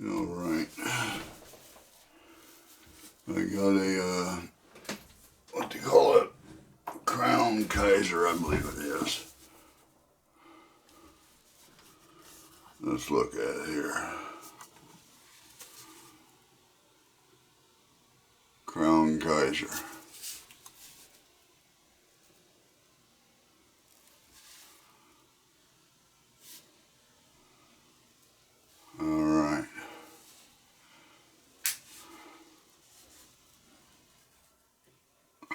All right. I got a, what do you call it? Crown Kaiser, I believe it is. Let's look at it here. Crown Kaiser. All right.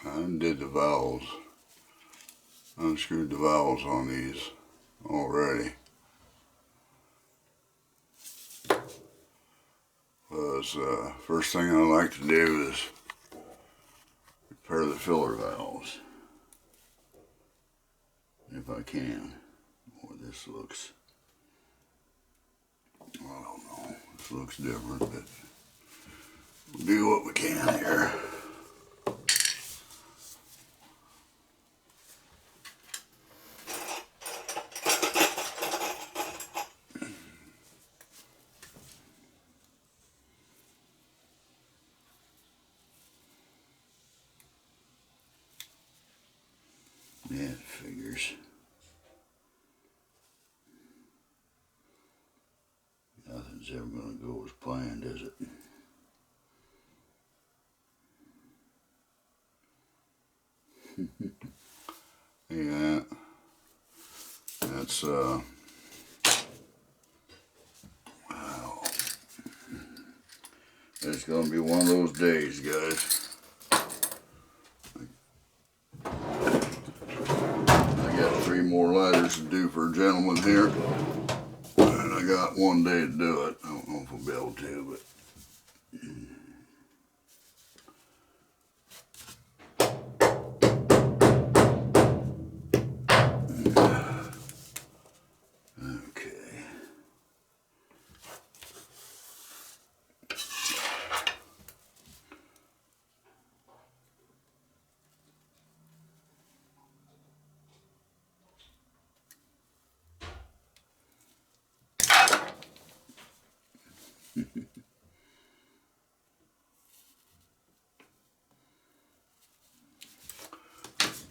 I did the valves. Unscrewed the valves on these already. First thing I like to do is repair the filler valves, if I can. Boy, this looks, I don't know, this looks different, but we'll do what we can here. Yeah, it figures. Nothing's ever going to go as planned, is it? Yeah, that's, wow. It's going to be one of those days, guys. I got 3 more ladders to do for a gentleman here. And I got 1 day to do it. I don't know if I'll be able to, but. Okay.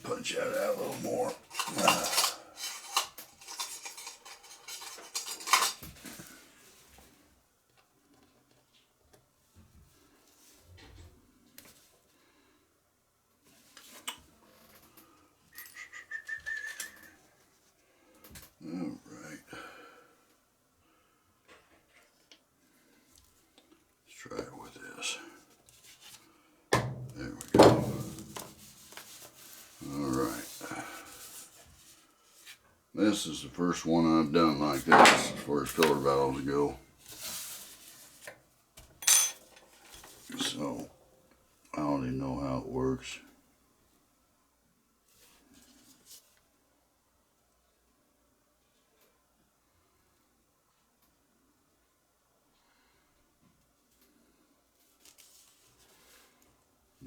Punch that out a little more. Alright. Let's try it with this. There we go. Alright. This is the first one I've done like this as far as filler valves go. So, I already know how it works.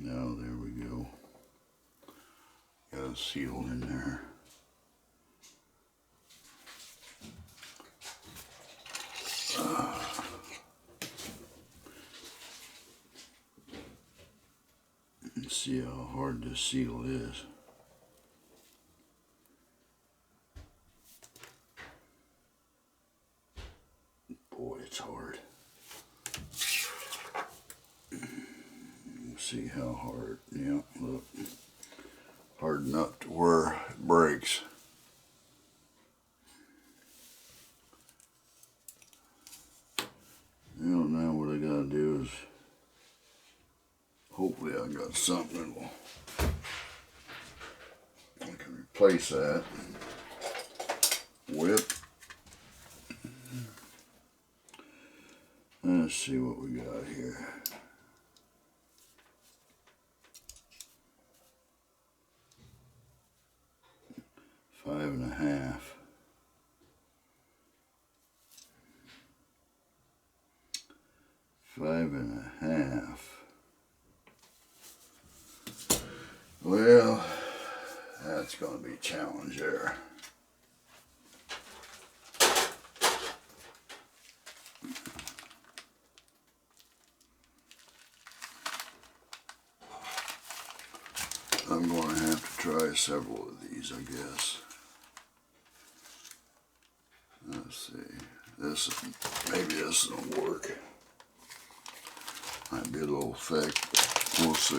Now, there we go. Got it sealed in there. Let's see how hard this seal is. Boy, it's hard. See how hard. Yeah, look. Hard enough to where it breaks. Well, now what I gotta do is hopefully I got something that will, I can replace that with. Let's see what we got here. Five and a half. Five and a half. Well, that's going to be a challenge there. I'm going to have to try several of these, I guess. Let's see. Maybe this will work. Might be a little thick. We'll see.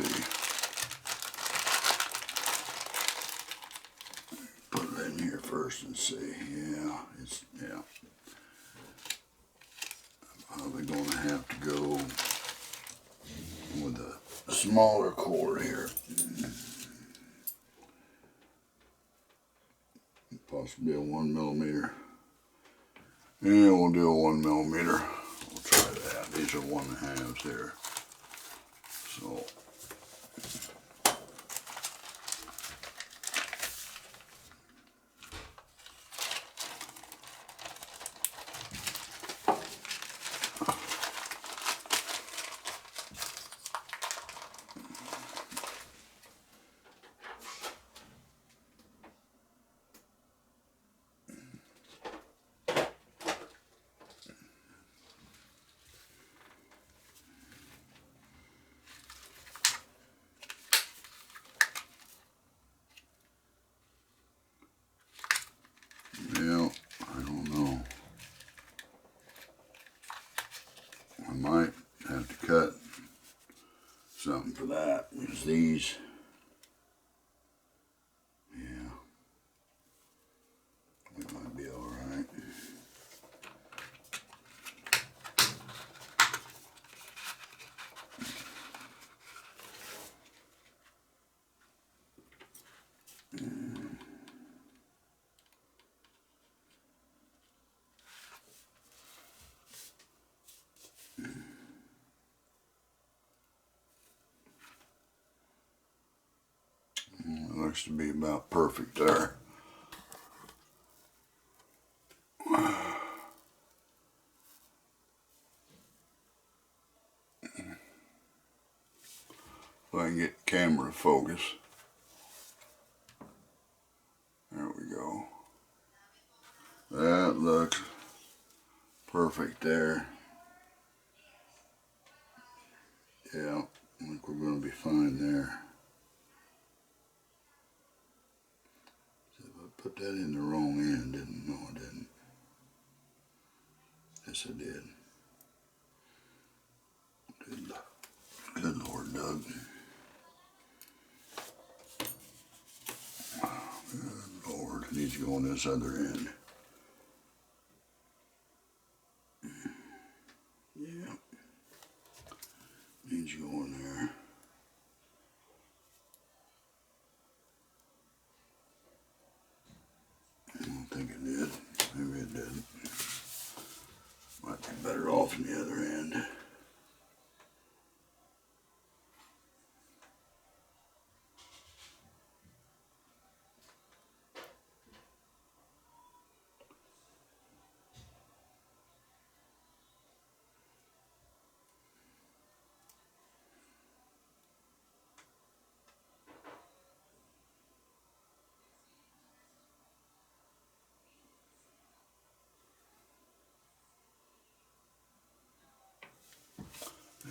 Put it in here first and see. Yeah. I'm probably going to have to go with a smaller cord here. Possibly a 1mm. Yeah, we'll do a 1mm. We'll try that. These are 1.5s here. So. Yeah, I don't know. I might have to cut something for that. Use these. Yeah, it might be all right. It looks to be about perfect there. If I can get camera to focus. There we go. That looks perfect there. Yeah, I think we're going to be fine there. So if I put that in the wrong end, didn't know I didn't. Yes, I did. Good Lord, Doug. Good Lord, it needs to go on this other end. Yeah. Needs to go in there. I don't think it did. Maybe it didn't. Might be better off on the other end.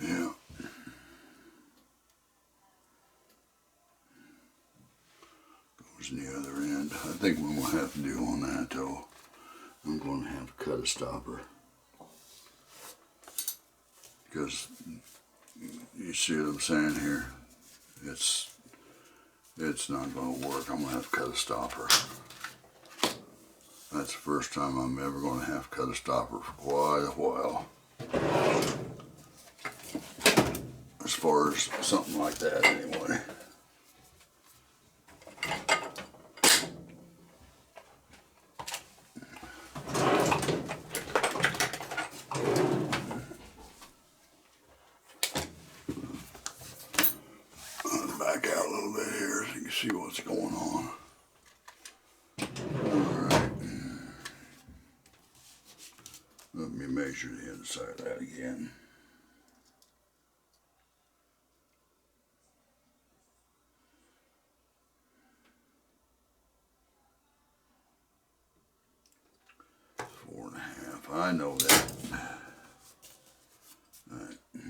Yeah. Goes in the other end. I think what we'll have to do on that though, I'm going to have to cut a stopper. Because you see what I'm saying here? It's not going to work. I'm going to have to cut a stopper. That's the first time I'm ever going to have to cut a stopper for quite a while. As far as something like that anyway. I'll back out a little bit here so you can see what's going on. Alright. Let me measure the inside of that again. I know that. Right. Yeah.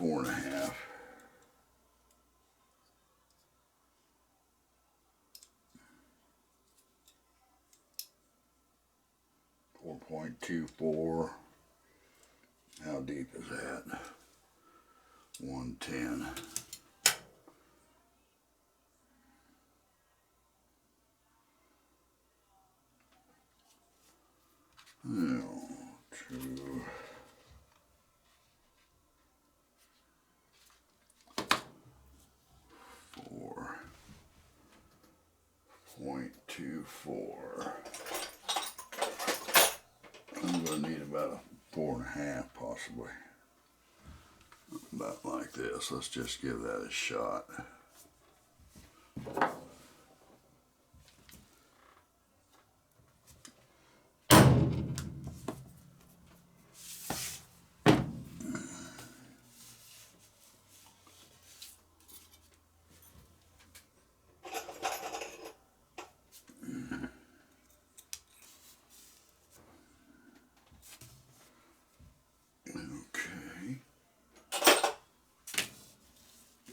4.5. 4.24. How deep is that? 110. No, true. 4.24. I'm going to need about a 4.5 possibly. About like this. Let's just give that a shot.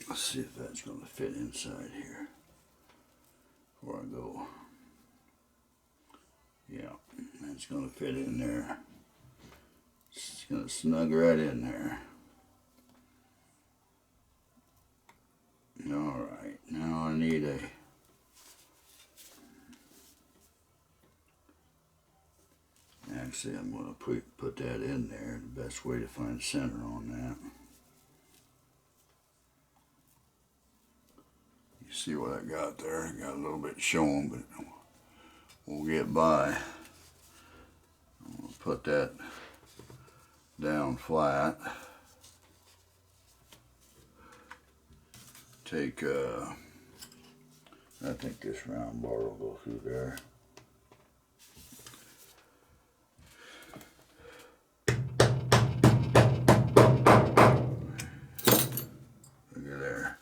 Let's see if that's going to fit inside here before I go. Yeah, that's going to fit in there. It's going to snug right in there. Alright, now I need a actually I'm going to put that in there. The best way to find the center on that. You see what I got there? I got a little bit showing, but we'll get by. I'm going to put that down flat. Take, I think this round bar will go through there. Look at there.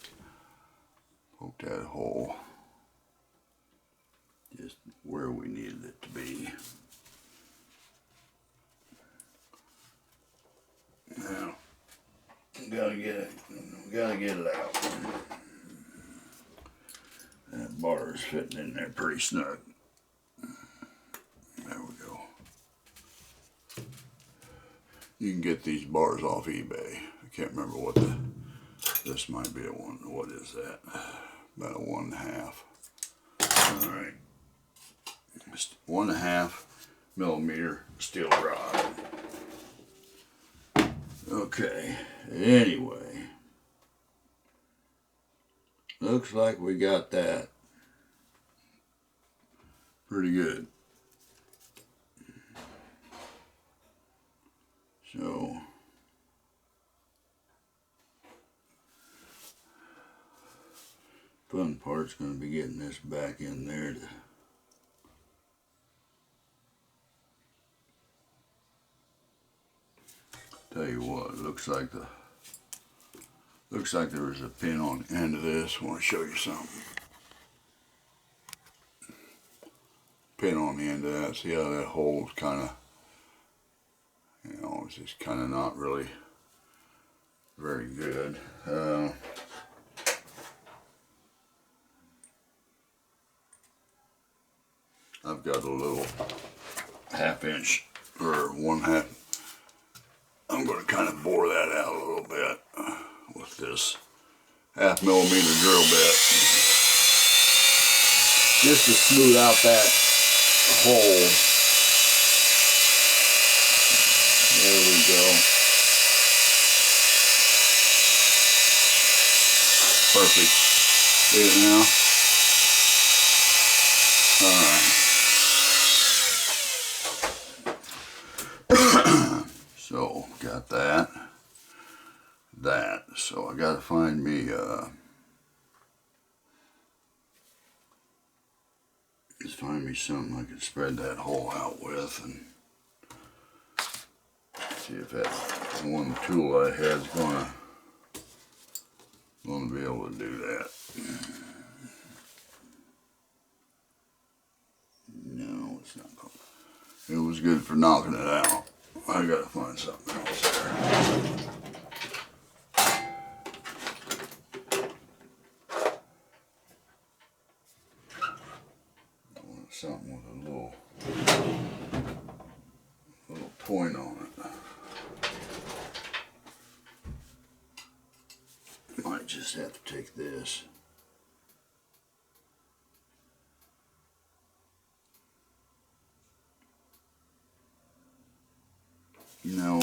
Poke that hole just where we needed it to be. Now, we gotta get it out. That bar is fitting in there pretty snug. There we go. You can get these bars off eBay. I can't remember what this might be a one. What is that? About a 1.5. All right. 1.5 millimeter steel rod. Okay. Anyway. Looks like we got that pretty good. So fun part's going to be getting this back in there to tell you what, it looks like there was a pin on the end of this. I want to show you something. Pin on the end of that. See how that hole's kind of, you know, it's just kind of not really very good. I've got a little 1/2 inch or 1/2. I'm going to kind of bore that out a little bit with this 1/2 millimeter drill bit, just to smooth out that hole. There we go. Perfect. See it now? Alright. So, got that. So I gotta find me just find me something I can spread that hole out with, and see if that one tool I had is gonna be able to do that. No, it's not going. It was good for knocking it out. I gotta find something else there. something with a little point on it. Might just have to take this. No.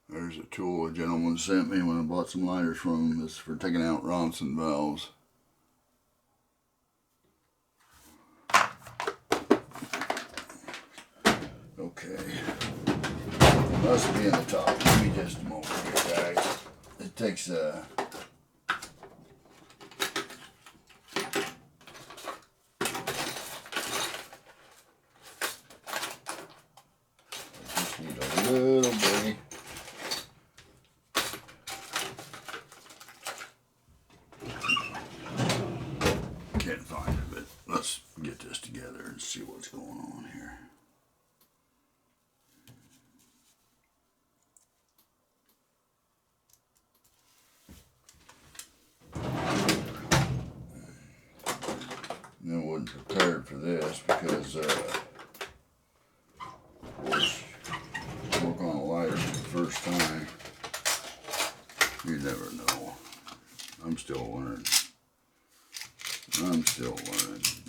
There's a tool a gentleman sent me when I bought some lighters from him. This is for taking out Ronson valves. Okay. Must be in the top. Give me just a moment here, guys. It takes just need a little bit. Can't find it, but let's get this together and see what's going on here. I wasn't prepared for this because, of course, work on a lighter for the first time. You never know. I'm still learning.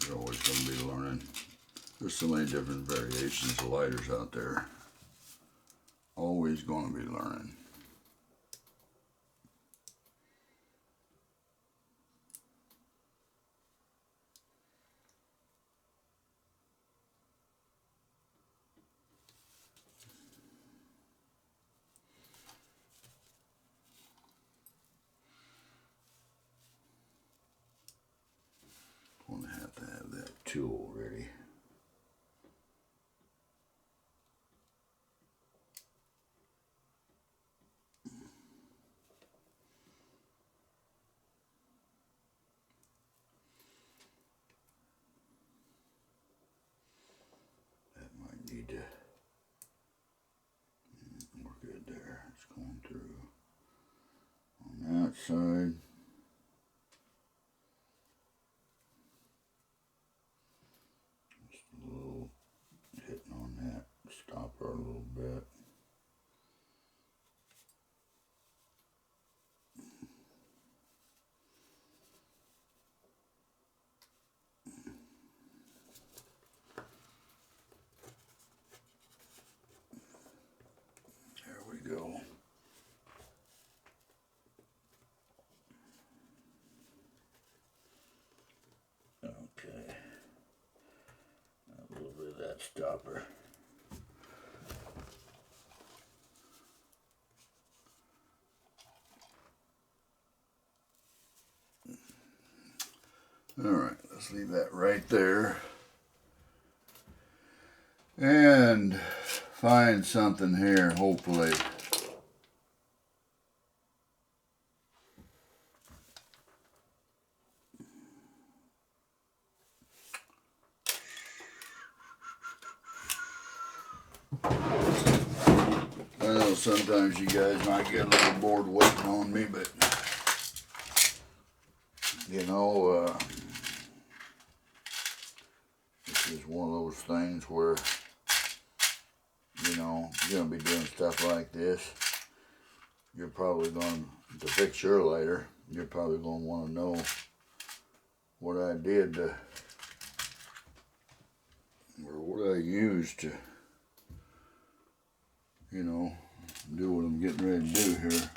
You're always going to be learning. There's so many different variations of lighters out there. Always going to be learning. Going to have that tool ready. That might need to. We're good there. It's going through on that side. On that stopper a little bit. There we go. Okay. A little bit of that stopper. All right, let's leave that right there and find something here, hopefully. I know sometimes you guys might get a little bored waiting on me, but you know, this is one of those things where, you know, you're going to be doing stuff like this. You're probably going to fix your lighter. You're probably going to want to know what I did to, or what I used to, you know, do what I'm getting ready to do here.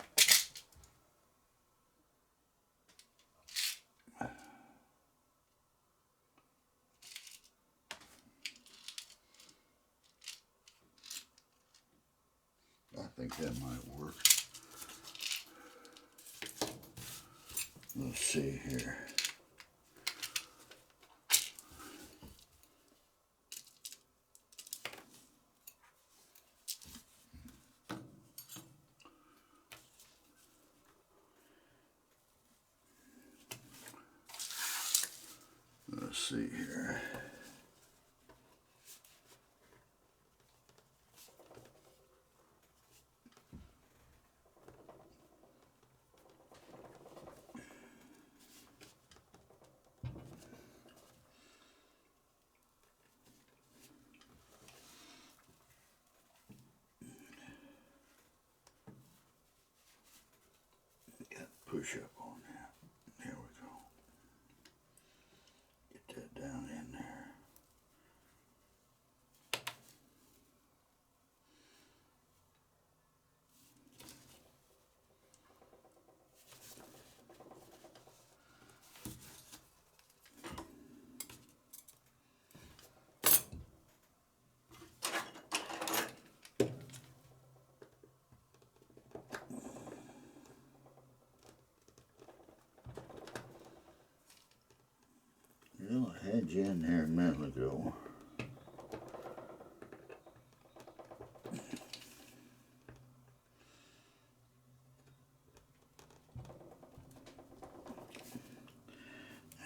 I think that might work. Let's see here. Let's see here. Push up on that. There we go. Get that down in there. Well, I had you in there a minute ago.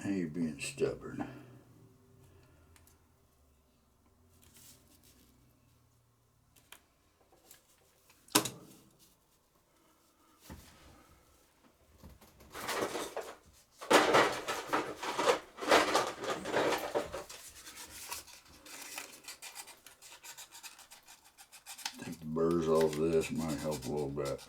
Now you're being stubborn. Take the burrs off this, might help a little bit.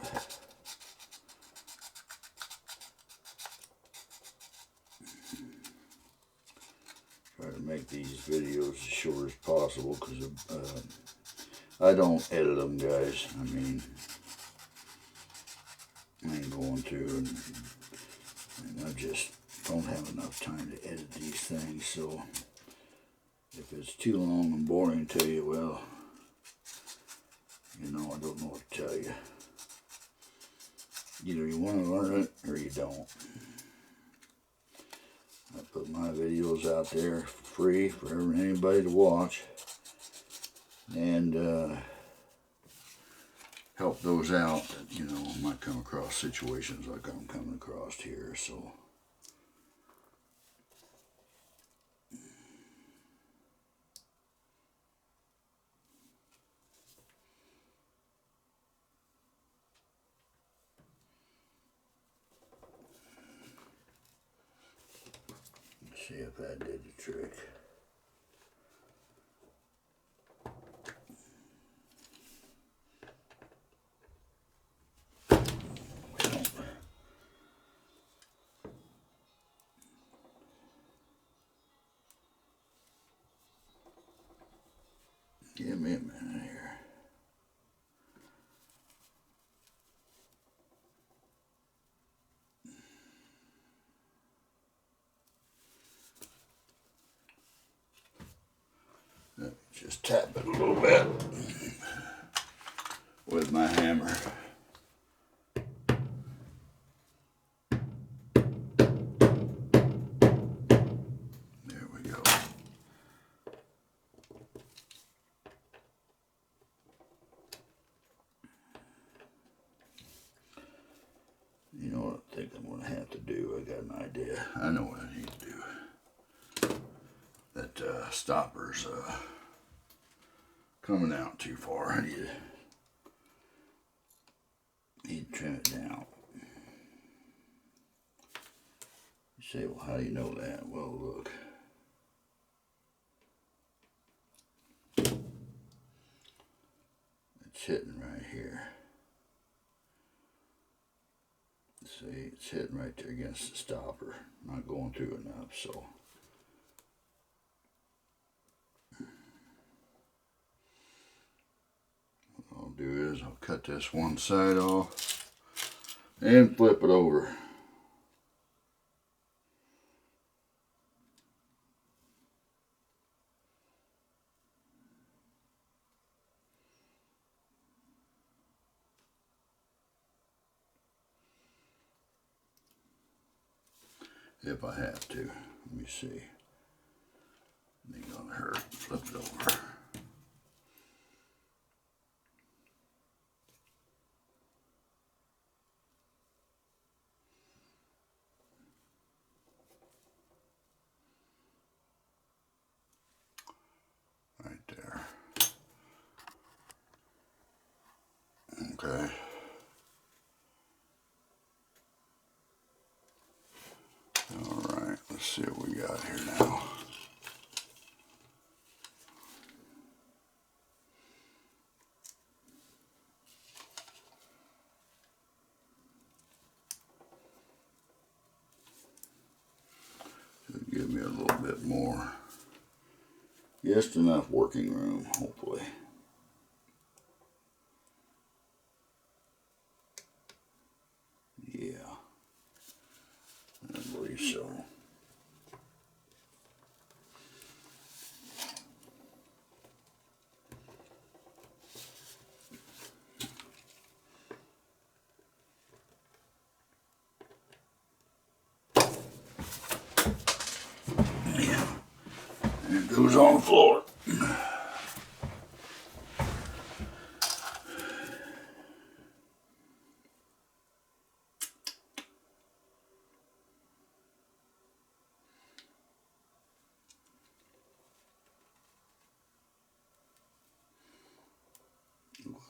Try to make these videos as short as possible because I don't edit them, guys. I mean, I ain't going to, and I just don't have enough time to edit these things. So if it's too long and boring to you, well, you know, I don't know what to tell you. Either you want to learn it or you don't. I put my videos out there for free for anybody to watch and help those out that, you know, might come across situations like I'm coming across here. So let's see if that did the trick. Give me a minute here. Just tap it a little bit with my hammer. There we go. You know what I think I'm going to have to do? I got an idea. I know what I need to do. That stopper's coming out too far. I need to trim it down. You say, well, how do you know that? Well, look. It's hitting right here. See, it's hitting right there against the stopper. Not going through enough, so. What I'll do is I'll cut this one side off and flip it over. If I have to. Let me see. It ain't gonna hurt. Flip it over. Let's see what we got here now. Should give me a little bit more. Just enough working room, hopefully. Yeah, I believe so. Yeah, and it goes on the floor.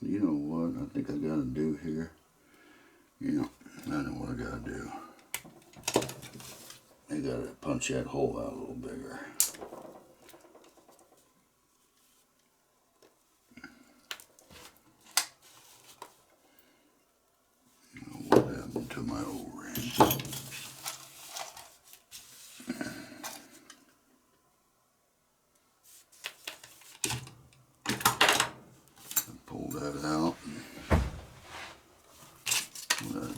You know what I think I gotta do here? Yeah, I know what I gotta do. I gotta punch that hole out a little bigger. What happened to my O-ring? Pull that out.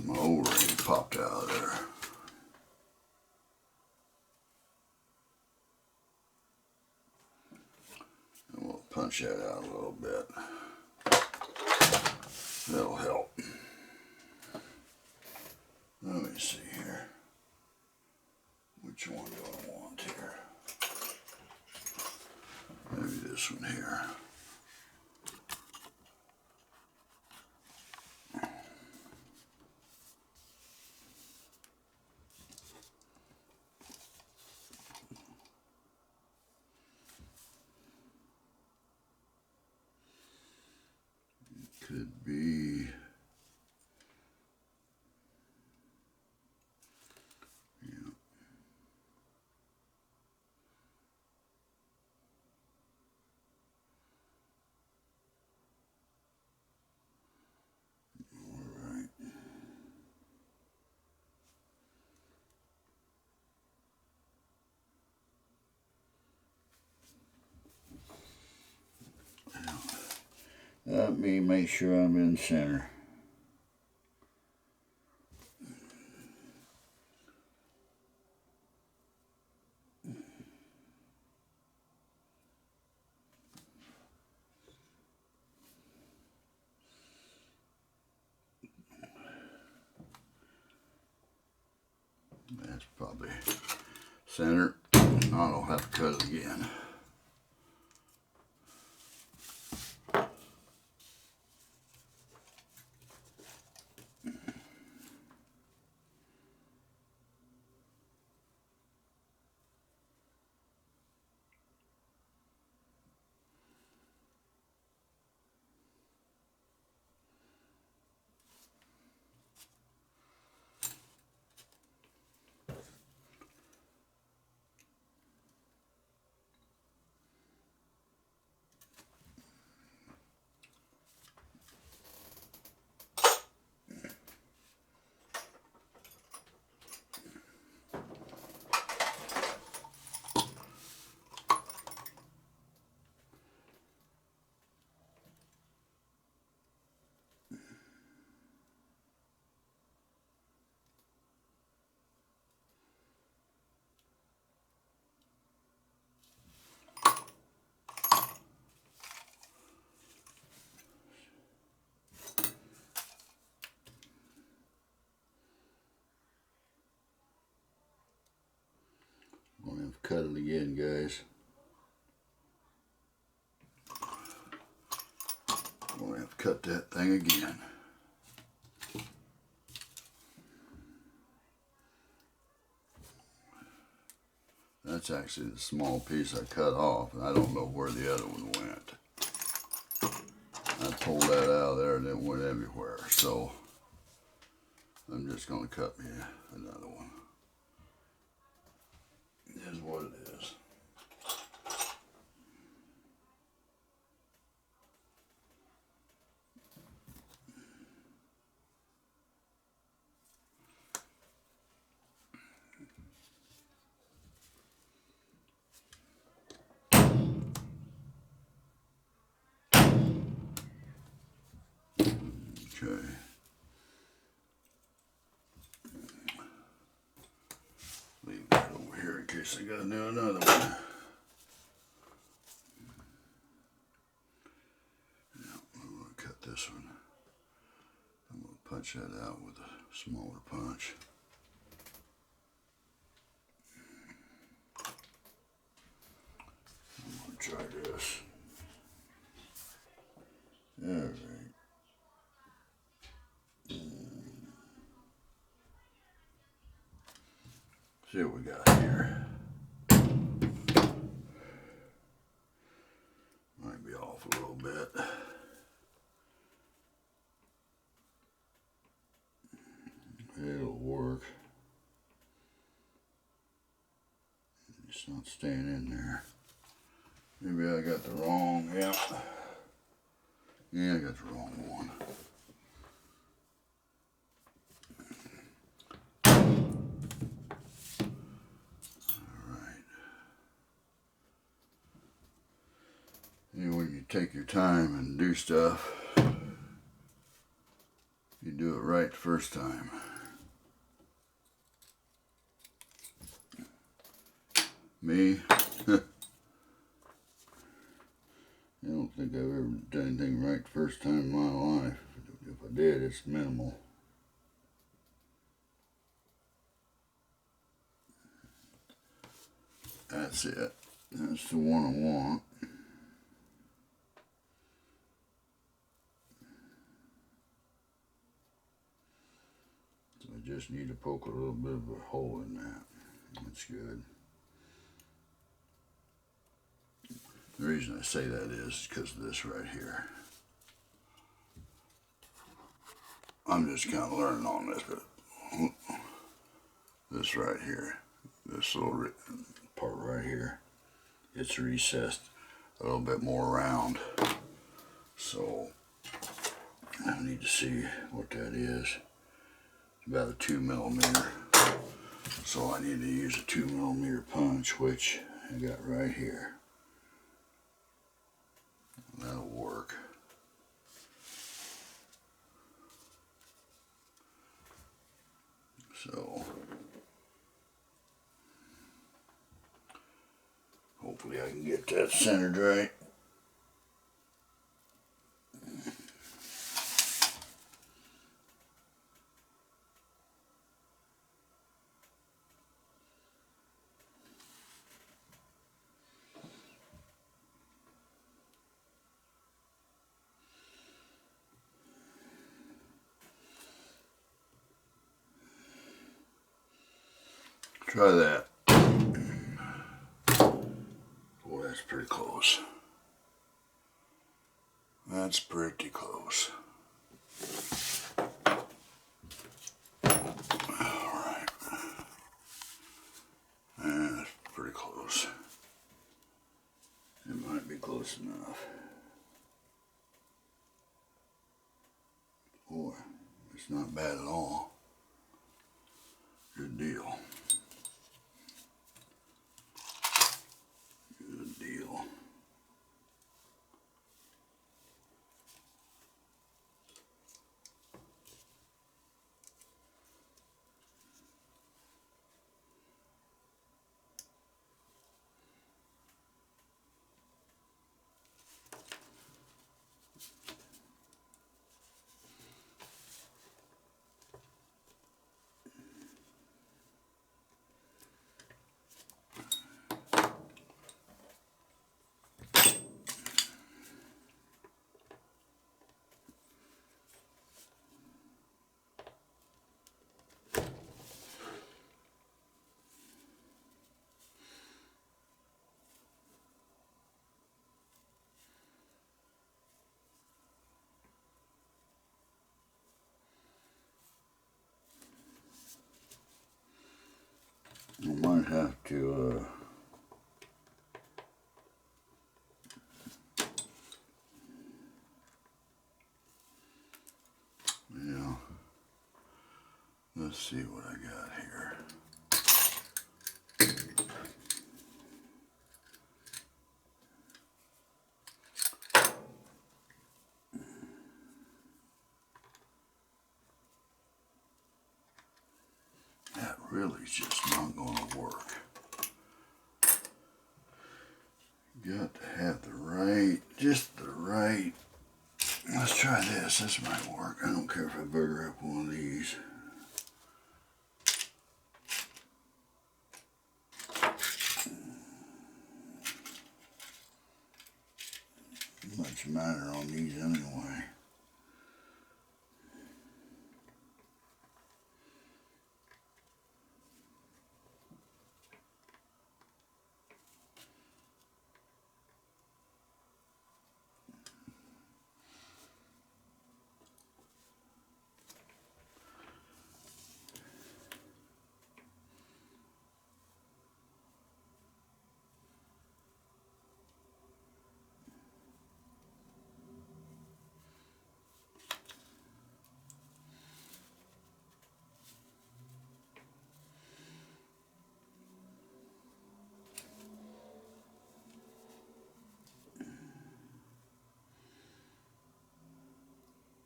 My O-ring popped out of there. And we'll punch that out a little bit. That'll help. Let me see here. Which one do I want here? Maybe this one here. Could be. Yeah. All right. Let me make sure I'm in center. That's probably center. I'll have to cut it again. I'm gonna have to cut it again, guys. I'm gonna have to cut that thing again. That's actually the small piece I cut off, and I don't know where the other one went. I pulled that out of there and it went everywhere, so I'm just going to cut me another one. guess I gotta do another one. Yeah, I'm gonna cut this one. I'm gonna punch that out with a smaller punch. I'm gonna try this. Alright. See what we got here. Might be off a little bit. It'll work. It's not staying in there. Maybe I got the wrong, yeah. Yeah, I got the wrong one. Alright. And when you take your time and do stuff, you do it right the first time. Me, I don't think I've ever done anything right the first time in my life. If I did, it's minimal. That's it. That's the one I want. So I just need to poke a little bit of a hole in that. That's good. The reason I say that is because of this right here. I'm just kind of learning on this, but this right here, this little part right here, it's recessed a little bit more around. So I need to see what that is. It's about a 2 millimeter. So I need to use a 2 millimeter punch, which I got right here. That'll work. So hopefully I can get that centered right. Try that. Boy, that's pretty close. That's pretty close. Alright. That's pretty close. It might be close enough. Boy, it's not bad at all. Good deal. Good deal. I might have to yeah, let's see what I got here. That really is just not going to work. Got to have the right, just the right. Let's try this. This might work. I don't care if I burger up one of these. Much matter on these anyway.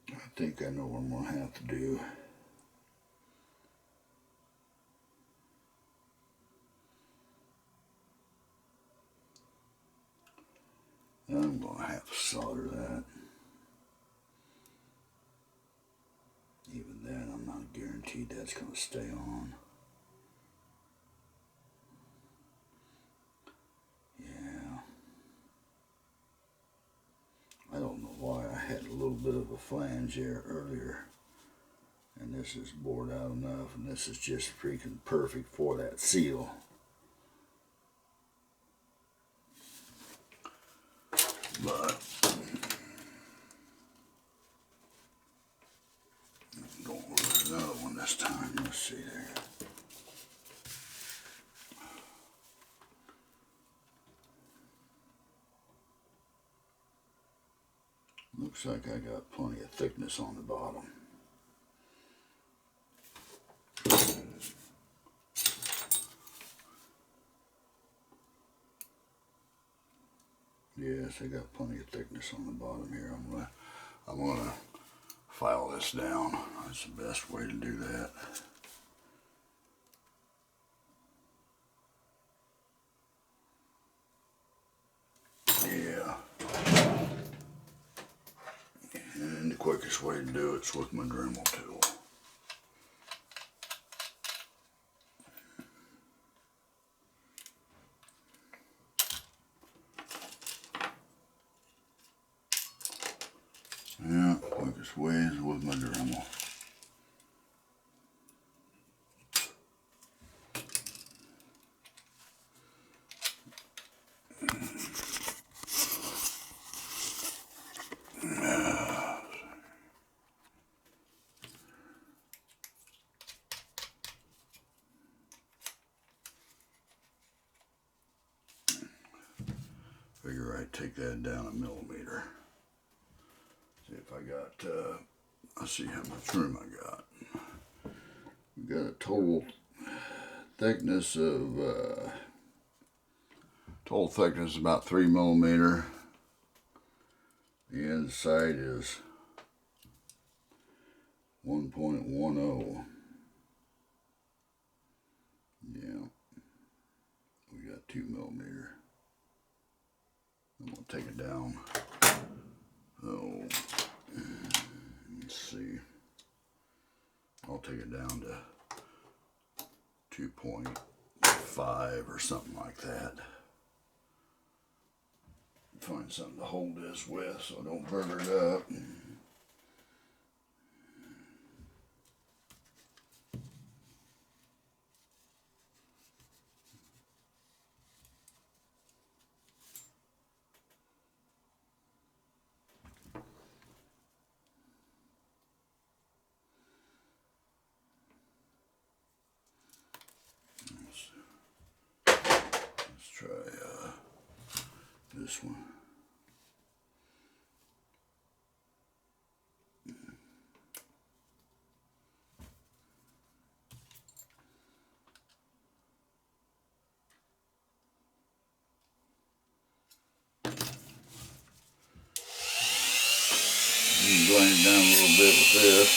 I think I know what I'm going to have to do. I'm going to have to solder that. Even then, I'm not guaranteed that's going to stay on. Yeah. I don't know why I had a little bit of a flange there earlier. And this is bored out enough, and this is just freaking perfect for that seal. But don't lose another one this time. Let's see there. Looks like I got plenty of thickness on the bottom. Yes, I got plenty of thickness on the bottom here. I'm gonna file this down. That's the best way to do that. Yeah. And the quickest way to do it is with my Dremel tool. Yeah, quickest way is with my Dremel. Figure I'd take that down a millimeter. See if I got, let's see how much room I got. We got a total thickness of, about 3 millimeter. The inside is 1.10. Yeah, we got 2 millimeter. I'm gonna take it down. Oh, let's see. I'll take it down to 2.5 or something like that. Find something to hold this with so I don't burn it up. Let's try this one. Blend it down a little bit with this.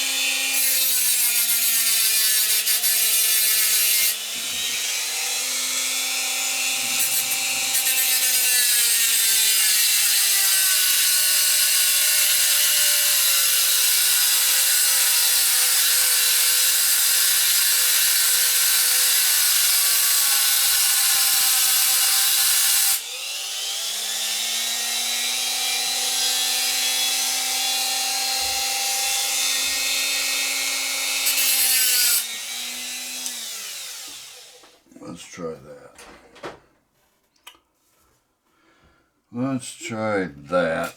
Let's try that.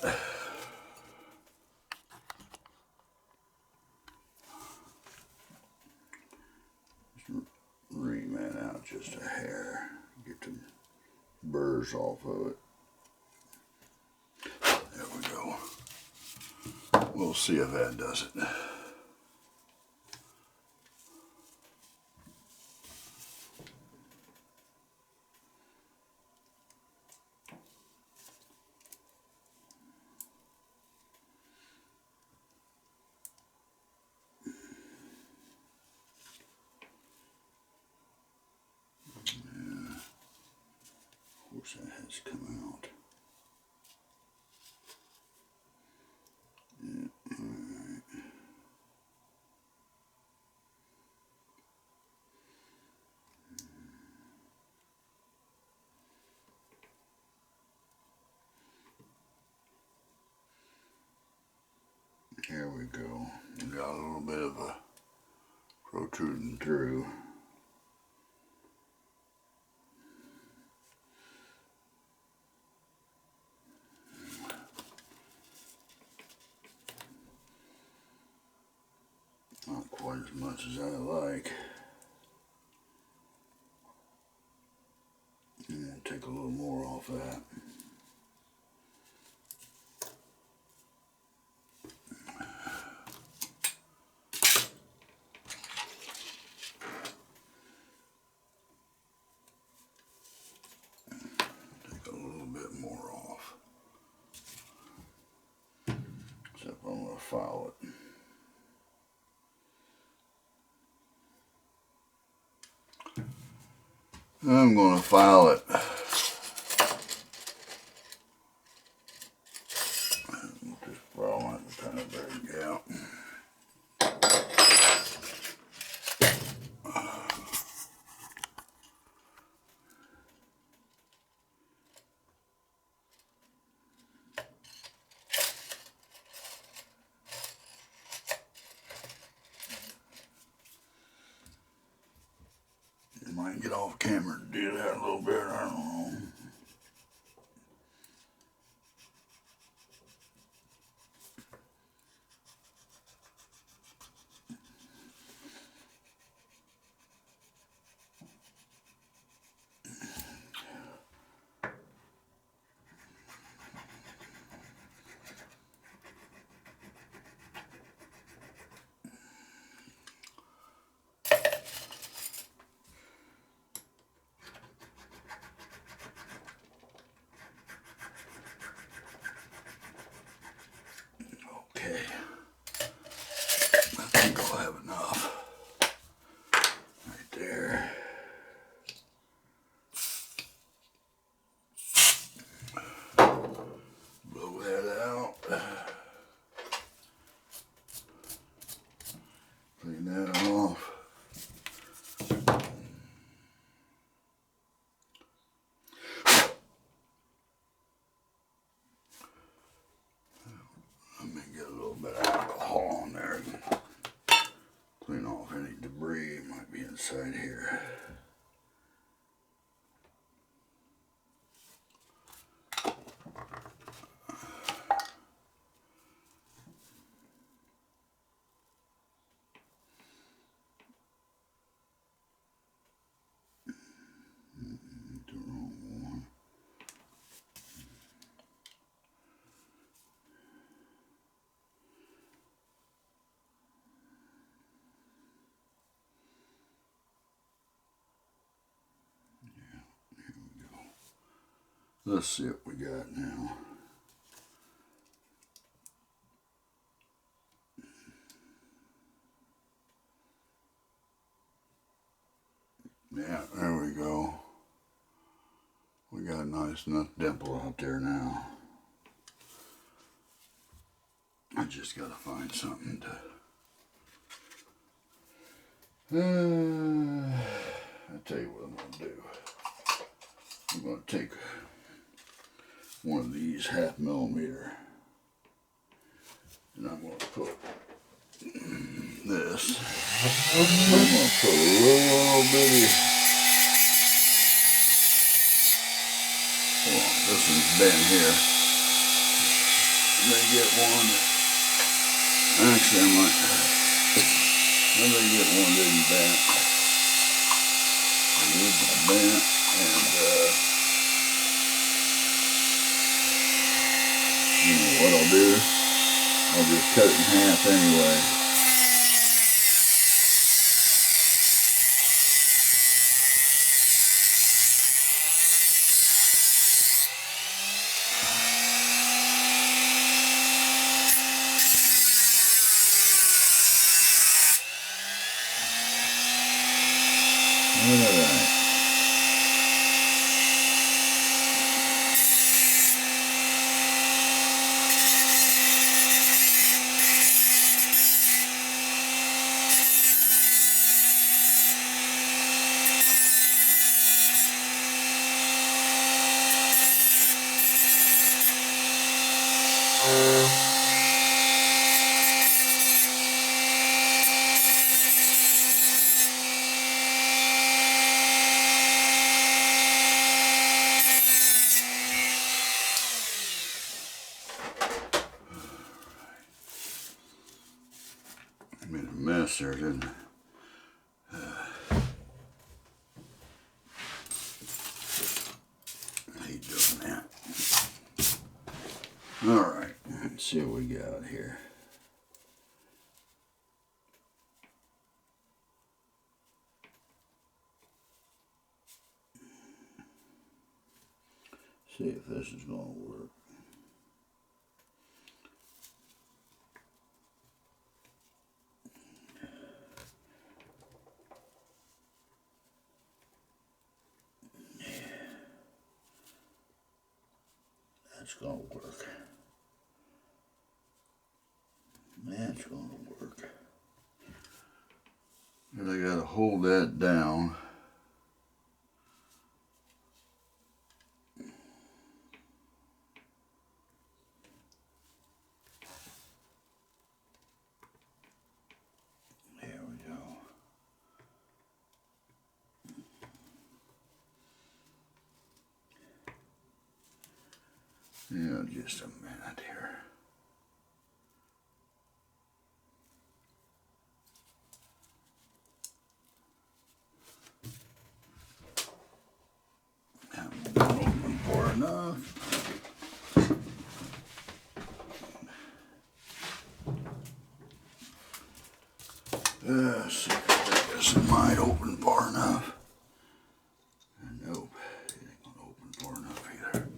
Ream that out just a hair. Get the burrs off of it. There we go. We'll see if that does it. That has come out. Yeah, all right. Here we go. We got a little bit of a protruding through. Not quite as much as I like. I'm going to take a little more off that. Take a little bit more off. Except I'm going to file it. I'm going to file it. Just file it kind of big out. Might get off camera to do that a little bit, I don't know. Okay, I think I'll have enough right there. Blow that out. Clean that off. Let me get a little bit of alcohol on there and clean off any debris that might be inside here. The wrong one. Let's see what we got now. Yeah, there we go. We got a nice enough dimple out there now. I just gotta find something to... I'll tell you what I'm gonna do. I'm gonna take one of these 1/2 millimeter and I'm gonna put this. I'm gonna put a little bitty Hold on, this one's bent here. Let me get one. Actually, let me get one that isn't bent. It isn't bent, and you know what I'll do? I'll just cut it in half anyway. Alright. Made a mess there, didn't I? I hate doing that. Alright, let's see what we got here. See if this is going to work. That's going to work. That's going to work. And I got to hold that down. There we go. Yeah, just a minute here. Haven't been open for enough. See if this might open far enough. Nope, it ain't gonna open far enough either.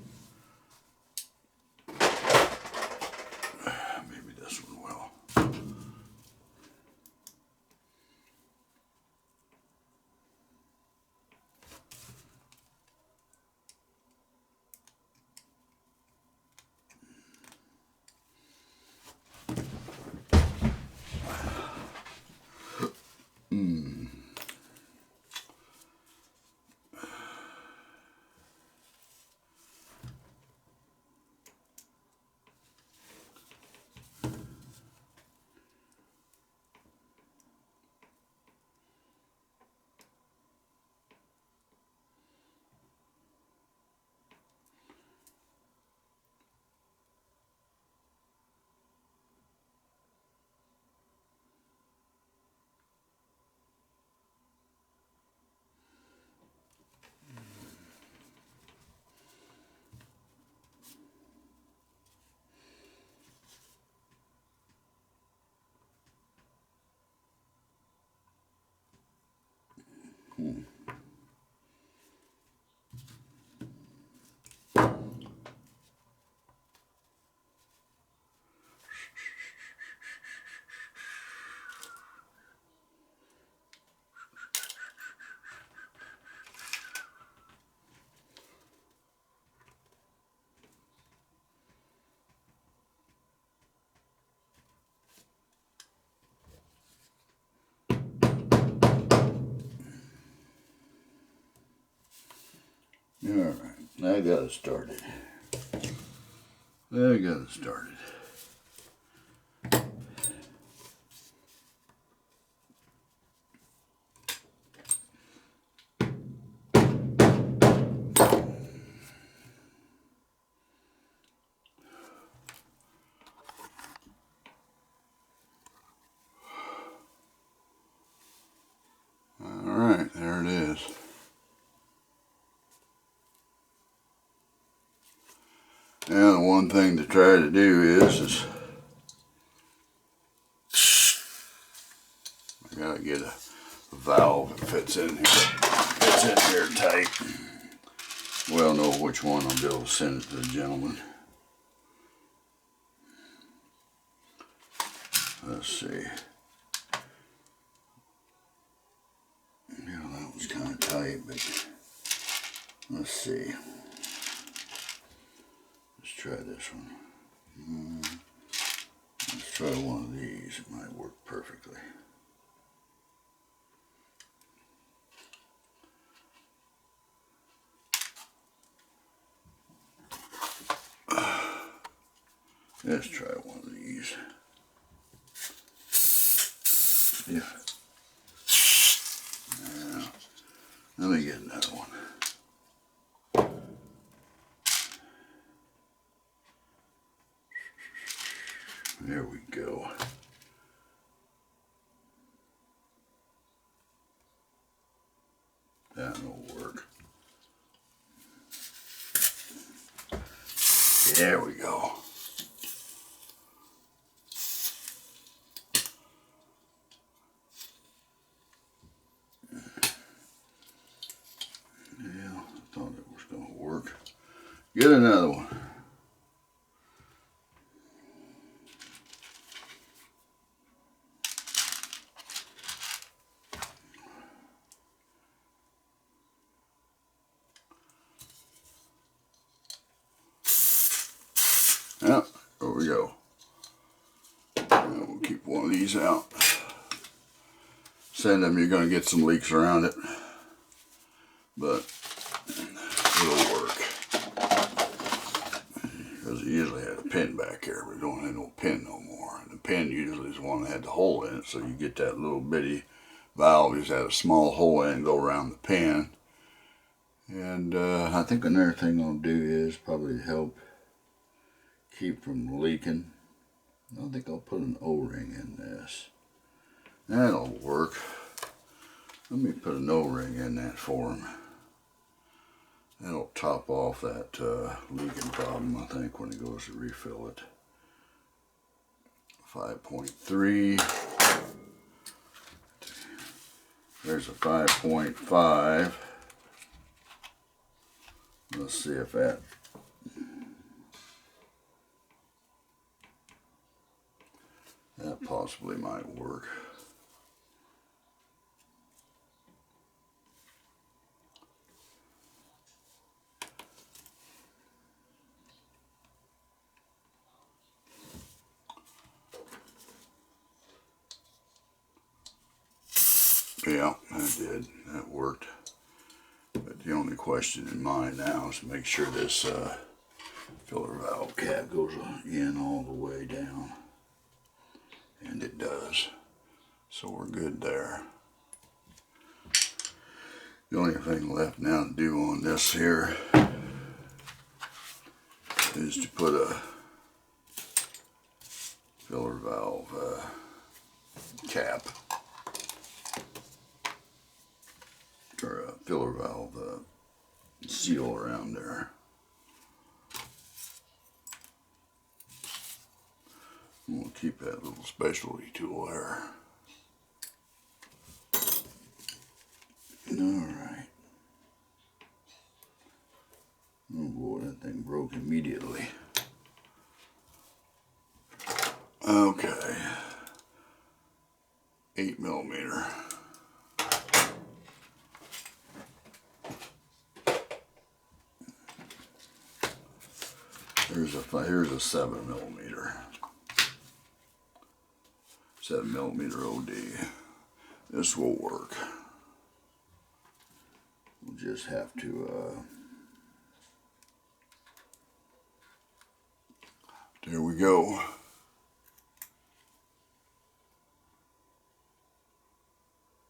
Maybe this one will. Alright, I got it started. I got it started. Now the one thing to try to do is I gotta get a valve that fits in here tight. Well, know which one I'll be able to send it to the gentleman. Let's see. Yeah, that one's kind of tight, but let's see. Let's try this one. Let's try one of these. It might work perfectly. Let's try one of these. Yeah. Now, let me get another one. There we go. That'll work. There we go. Yeah, I thought it was going to work. Get another one. Yeah, there we go. And we'll keep one of these out. Send them, you're going to get some leaks around it, but it'll work. Because it usually had a pin back here, but it don't have no pin no more. And the pin usually is the one that had the hole in it, so you get that little bitty valve. You just had a small hole in it, go around the pin. And I think another thing I'll do is probably help keep from leaking. I think I'll put an O-ring in this. That'll work. Let me put an O-ring in that for him. That'll top off that leaking problem, I think, when he goes to refill it. 5.3. There's a 5.5. Let's see if that possibly might work. Yeah, that did. That worked. But the only question in mind now is to make sure this filler valve cap goes in all the way down. And it does. So we're good there. The only thing left now to do on this here is to put a filler valve cap, or a filler valve seal around there. We'll keep that little specialty tool there. Alright. Oh boy, that thing broke immediately. Okay. 8mm. Here's a 7mm. 7mm OD. This will work. We'll just have to there we go.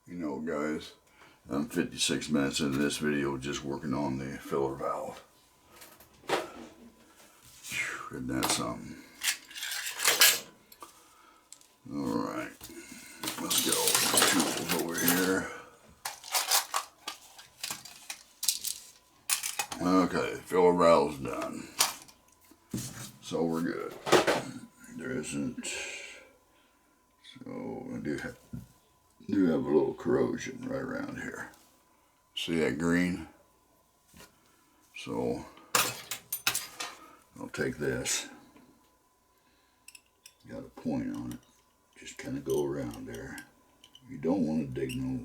You know, guys, I'm 56 minutes into this video just working on the filler valve. Isn't that something? Alright, let's get all the tools over here. Okay, filler valve's done. So we're good. There isn't. So I do have a little corrosion right around here. See that green? So I'll take this. Got a point on it. Just kind of go around there. You don't want to dig no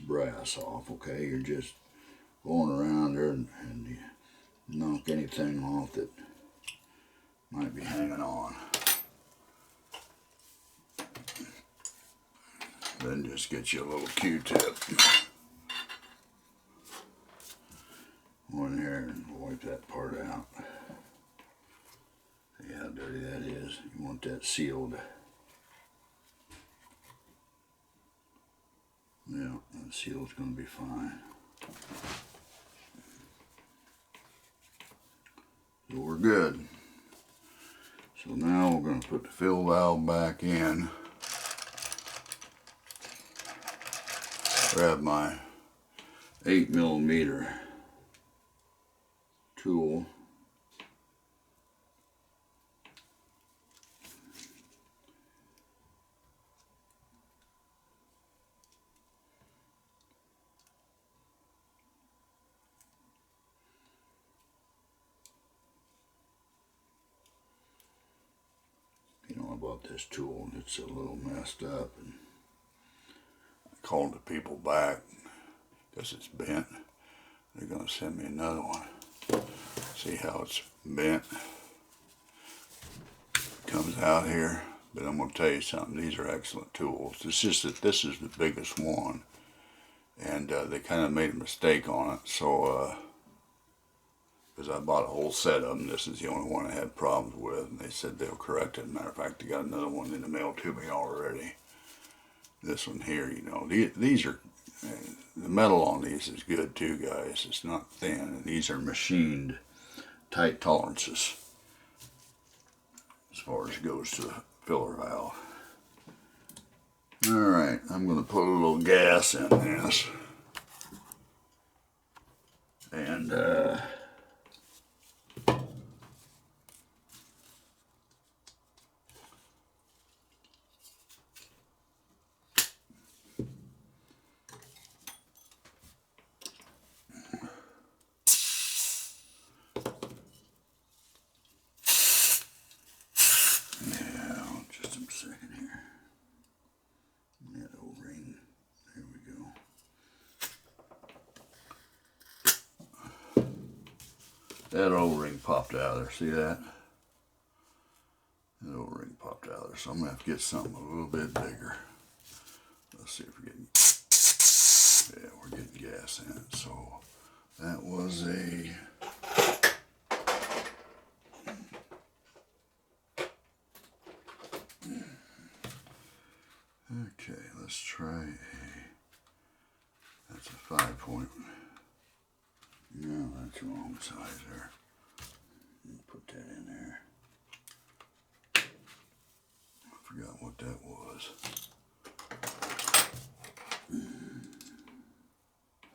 brass off, okay? You're just going around there and you knock anything off that might be hanging on. Then just get you a little Q-tip. Go in here and wipe that part out. See how dirty that is. You want that sealed. Yeah, that seal's going to be fine. So we're good. So now we're going to put the fill valve back in. Grab my 8mm tool. You know, I bought this tool and it's a little messed up, and I called the people back because it's bent. They're going to send me another one. See how it's bent? Comes out here. But I'm going to tell you something, these are excellent tools. It's just that this is the biggest one. And they kind of made a mistake on it. So, because I bought a whole set of them, this is the only one I had problems with. And they said they'll correct it. Matter of fact, they got another one in the mail to me already. This one here, you know, these are, the metal on these is good too, guys. It's not thin. And these are machined tight tolerances as far as it goes to the filler valve. Alright, I'm going to put a little gas in this. And that O-ring popped out of there, see that? That O-ring popped out of there, so I'm going to have to get something a little bit bigger. Let's see if we're getting, yeah, we're getting gas in it. So that was a, okay, let's try that's a 5 point. No, that's the wrong size there. Put that in there. I forgot what that was.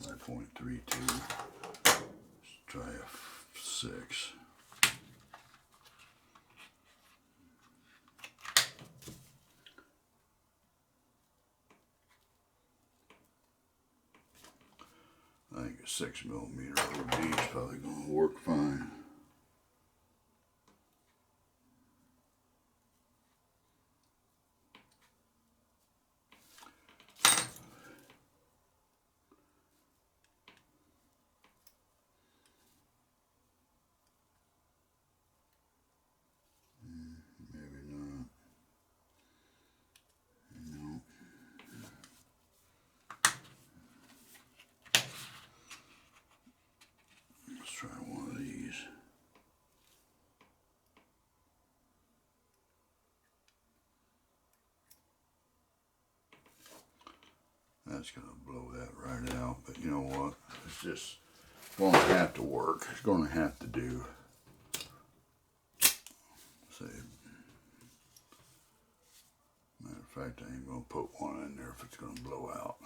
5.32. Let's try a 6. I think a 6mm OD is probably going to work fine. Maybe not. No. Let's try one of these. That's going to blow that right out, but you know what? It's just going to have to work. It's going to have to do. See, matter of fact, I ain't going to put one in there if it's going to blow out.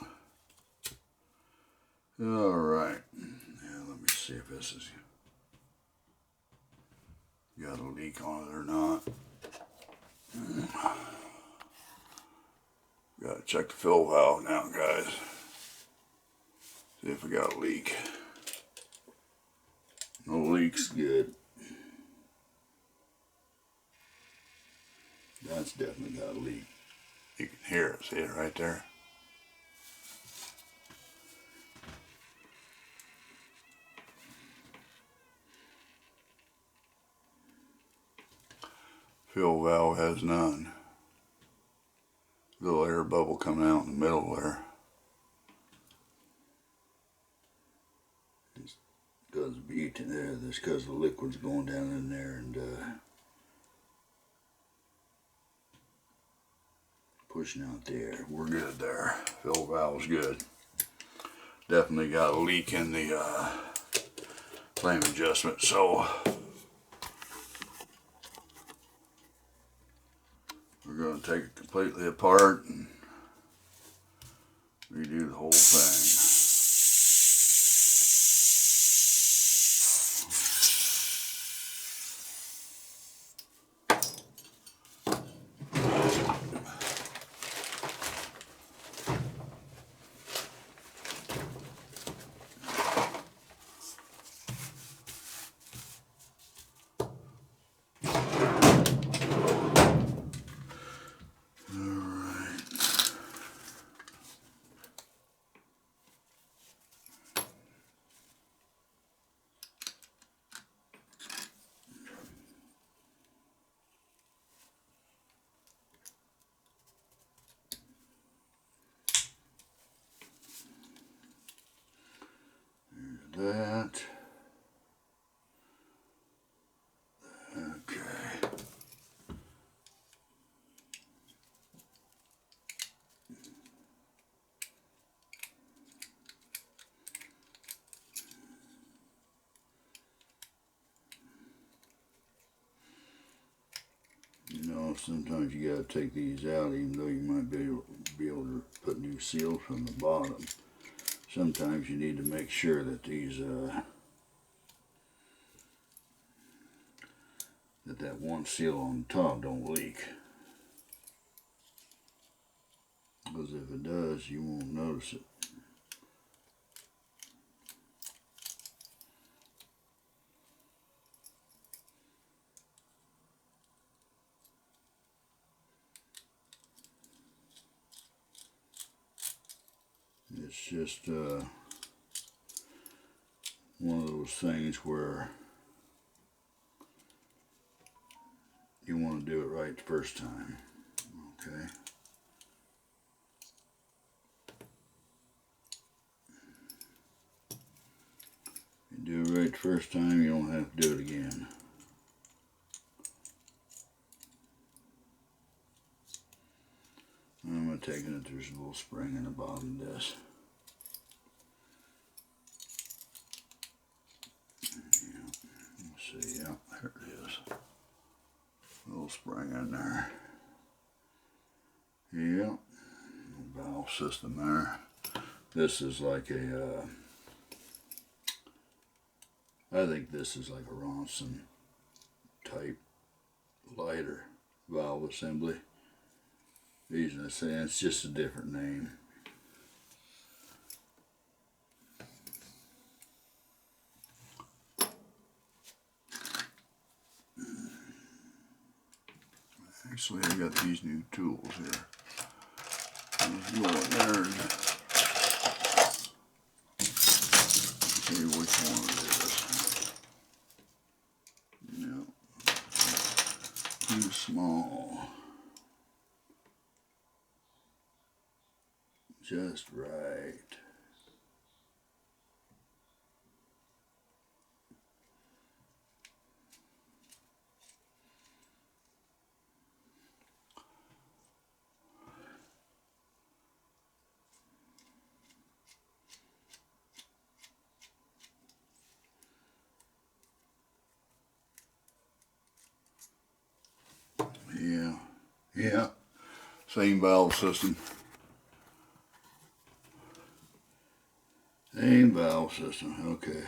All right. Now let me see if this is. got a leak on it or not. Gotta check the fill valve now, guys. See if we got a leak. No leaks, good. That's definitely got a leak. You can hear it, see it right there? Fill valve has none. Little air bubble coming out in the middle there. It's because of butane there. That's because the liquid's going down in there and pushing out the air. We're good there. Fill valve's good. Definitely got a leak in the flame adjustment, so we're going to take it completely apart and redo the whole thing. That. Okay. You know, sometimes you gotta take these out, even though you might be able to put new seals from the bottom. Sometimes you need to make sure that these that one seal on the top don't leak. Because if it does, you won't notice it. It's just one of those things where you want to do it right the first time. Okay. You do it right the first time, you don't have to do it again. I'm going to take it, there's a little spring in the bottom of this. Yeah, let's see, yeah, there it is. A little spring in there. Yeah, valve system there. This is like a, I think this is like a Ronson type lighter valve assembly. Reason I say it's just a different name. Actually, I got these new tools here. Let's go in there and see which one it is. Yeah, too small. Just right. Yeah, same valve system. Same valve system, okay.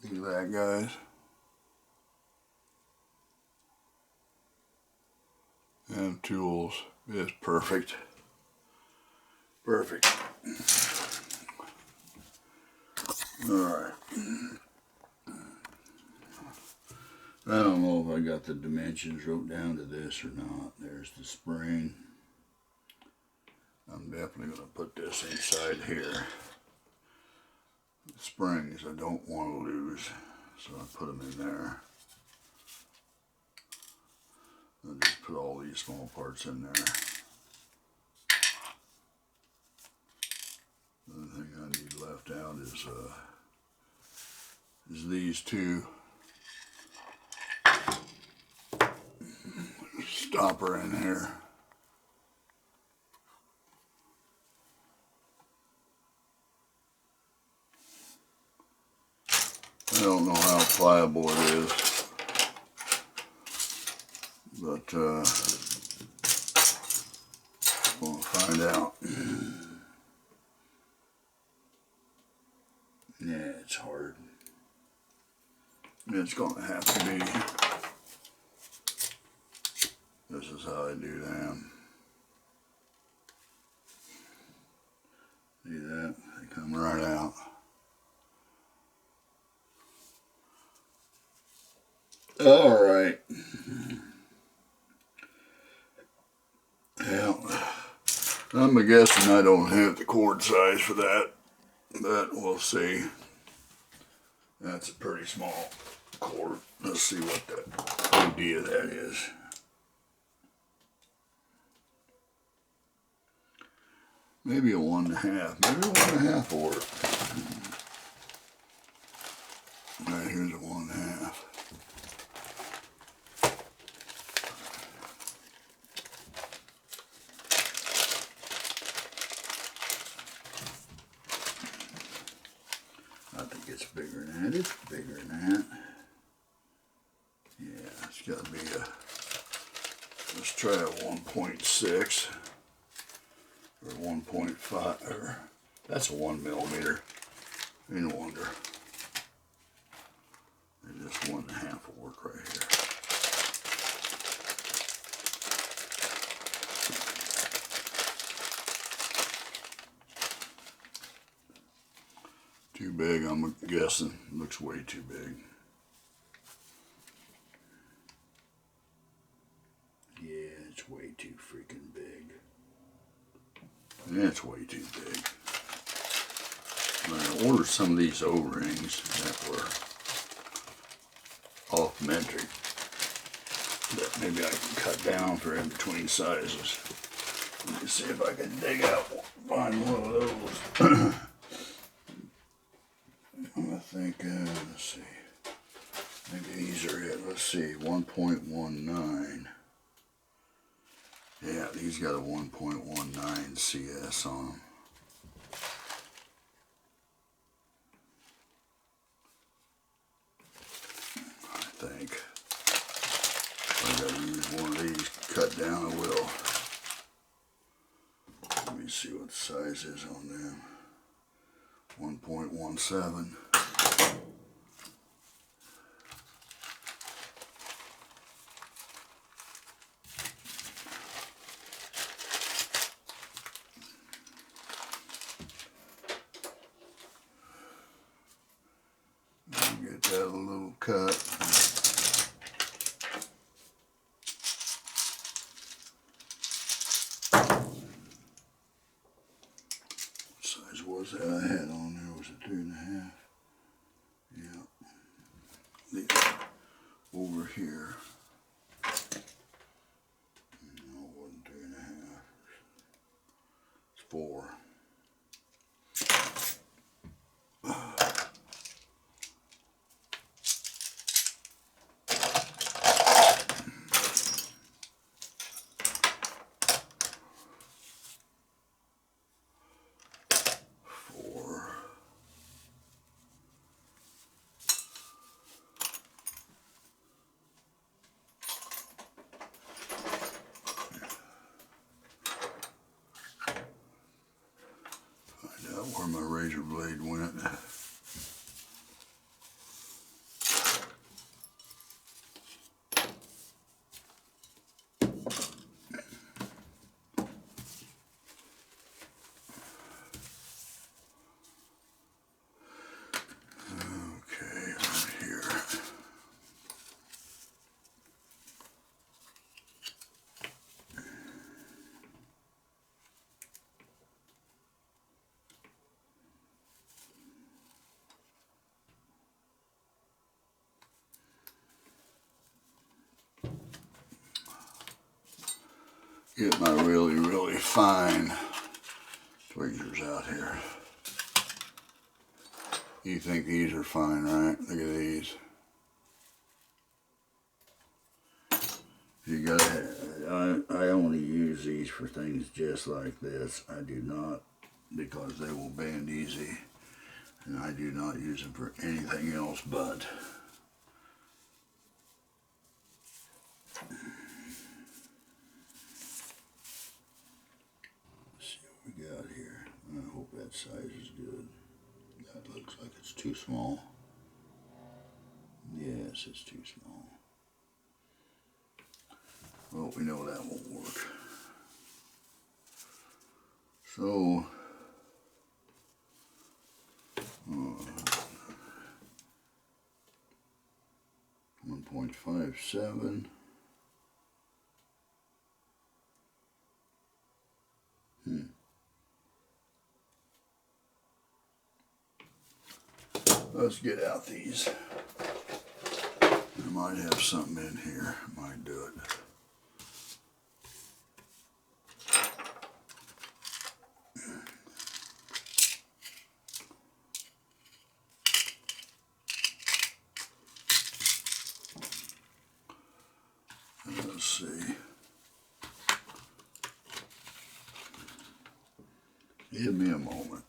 See that, guys? And tools is perfect. Perfect. Alright. I don't know if I got the dimensions wrote down to this or not. There's the spring. I'm definitely going to put this inside here. The springs I don't want to lose, so I put them in there. I'll just put all these small parts in there. The only thing I need left out is these two stopper in here. I don't know how pliable it is, but we'll find out. Yeah, it's hard. It's going to have to be. This is how I do them. See that? They come right out. All right. Yeah. I'm guessing I don't have the cord size for that, but we'll see. That's a pretty small cord. Let's see what the idea that is. Maybe a 1.5. Maybe a 1.5 will work. All right, here's a 1.5. I think it's bigger than that. It's bigger than that. Yeah, it's got to be a. Let's try a 1.6 or 1.5. Or that's a 1 millimeter. No wonder. Just 1.5 will work right here. Too big, I'm guessing. Looks way too big. Yeah, it's way too freaking big. It's way too big. I ordered some of these O-rings that were off metric that maybe I can cut down for in between sizes. Let me see if I can dig out, find one of those. I think, let's see, maybe these are it. Let's see, 1.19. Yeah, these got a 1.19 CS on them. I think. If I gotta use one of these cut down, I will. Let me see what the size is on them. 1.17. Get that a little cut. What size was that I had on there? Was it 2.5? Yeah. Over here. No, it wasn't 2.5. It's 4. Where my razor blade went. get my really fine tweezers out here. You think these are fine, right? Look at these. You gotta, I only use these for things just like this. I do not, because they will bend easy, and I do not use them for anything else but. Let's see what we got here. I hope that size is good. That looks like it's too small. Yes, it's too small. Well, we know that won't work. So, 1.57. Let's get out these. I might have something in here. Might do it. Let's see. Give me a moment.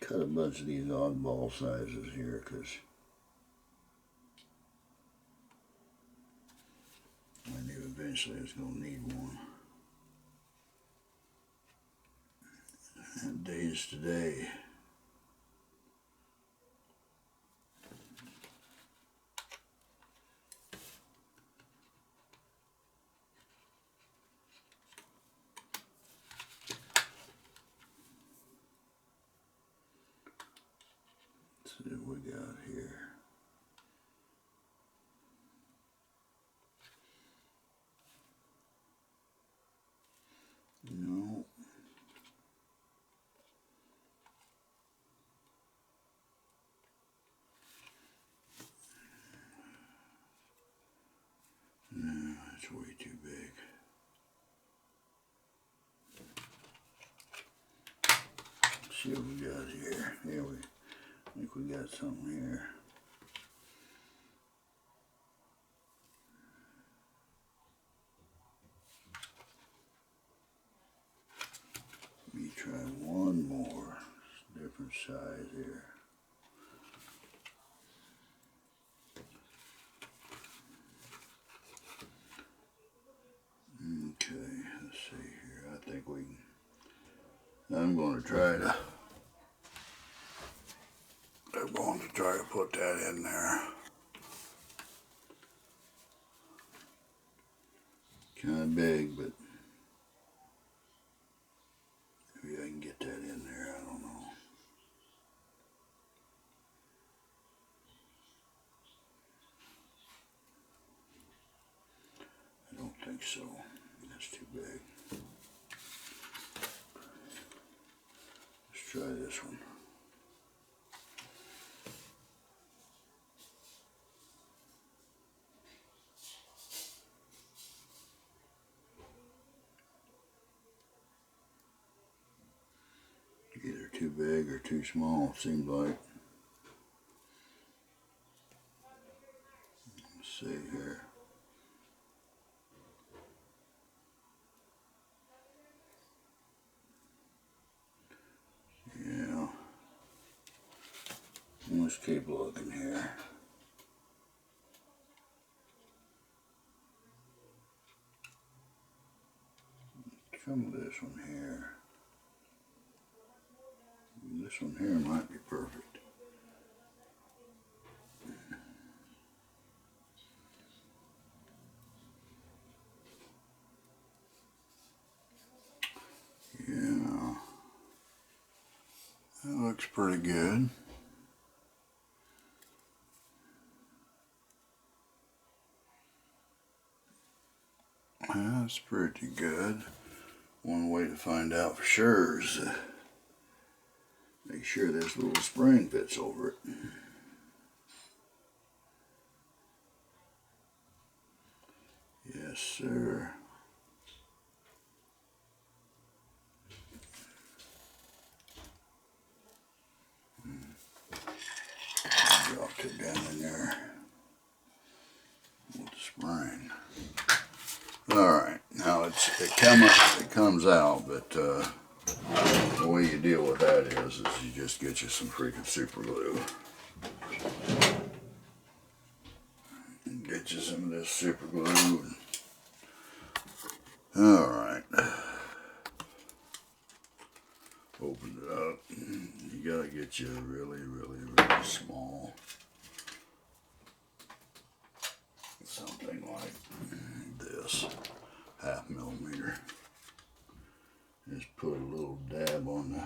Cut a bunch of these oddball sizes here, because I knew eventually I was going to need one. And days today. Let's see what we got here. No. No, that's way too big. Let's see what we got here. Here I think we got something here. Let me try one more. Different size here. Okay, let's see here. I think we can. I'm going to try to put that in there. Kind of big, but maybe I can get that in there. I don't know. I don't think so. That's too big. Let's try this one. Either too big or too small, seems like. Let's see here. Yeah. Let's keep looking here. Some of this one here. This one here might be perfect. Yeah, that looks pretty good. That's pretty good. One way to find out for sure is make sure this little spring fits over it. Yes, sir. Dropped it down in there with the spring. Alright, now it comes out, but the way you deal with that is you just get you some freaking super glue. Get you some of this super glue. Alright. Open it up. You gotta get you really small. Something like this. 1/2 millimeter. Just put a little dab on the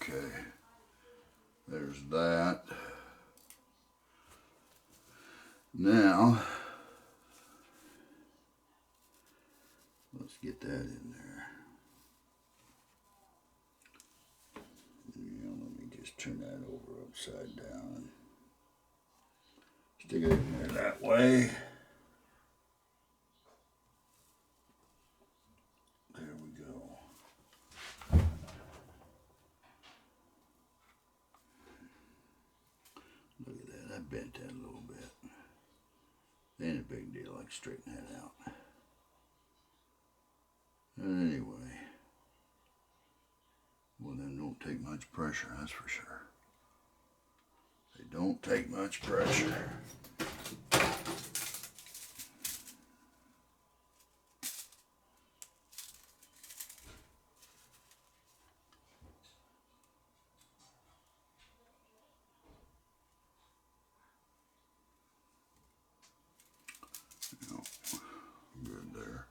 okay. There's that. Now, let's get that in there. Let me just turn that over upside down. Stick it in there that way. There we go. Look at that, I bent that a little bit. Ain't a big deal, I can straighten that out. Anyway, well, them don't take much pressure, that's for sure. They don't take much pressure. No, good there.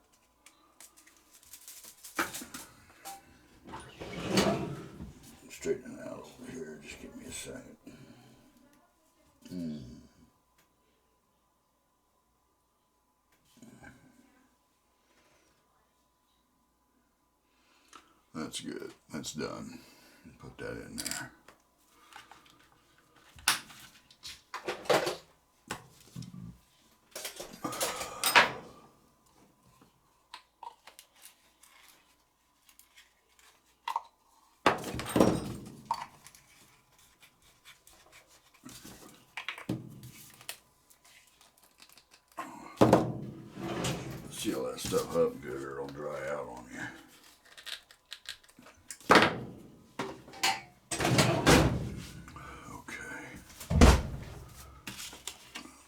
Straighten it out over here, just give me a second. That's good. That's done. Put that in there. Seal that stuff up good or it'll dry out on you.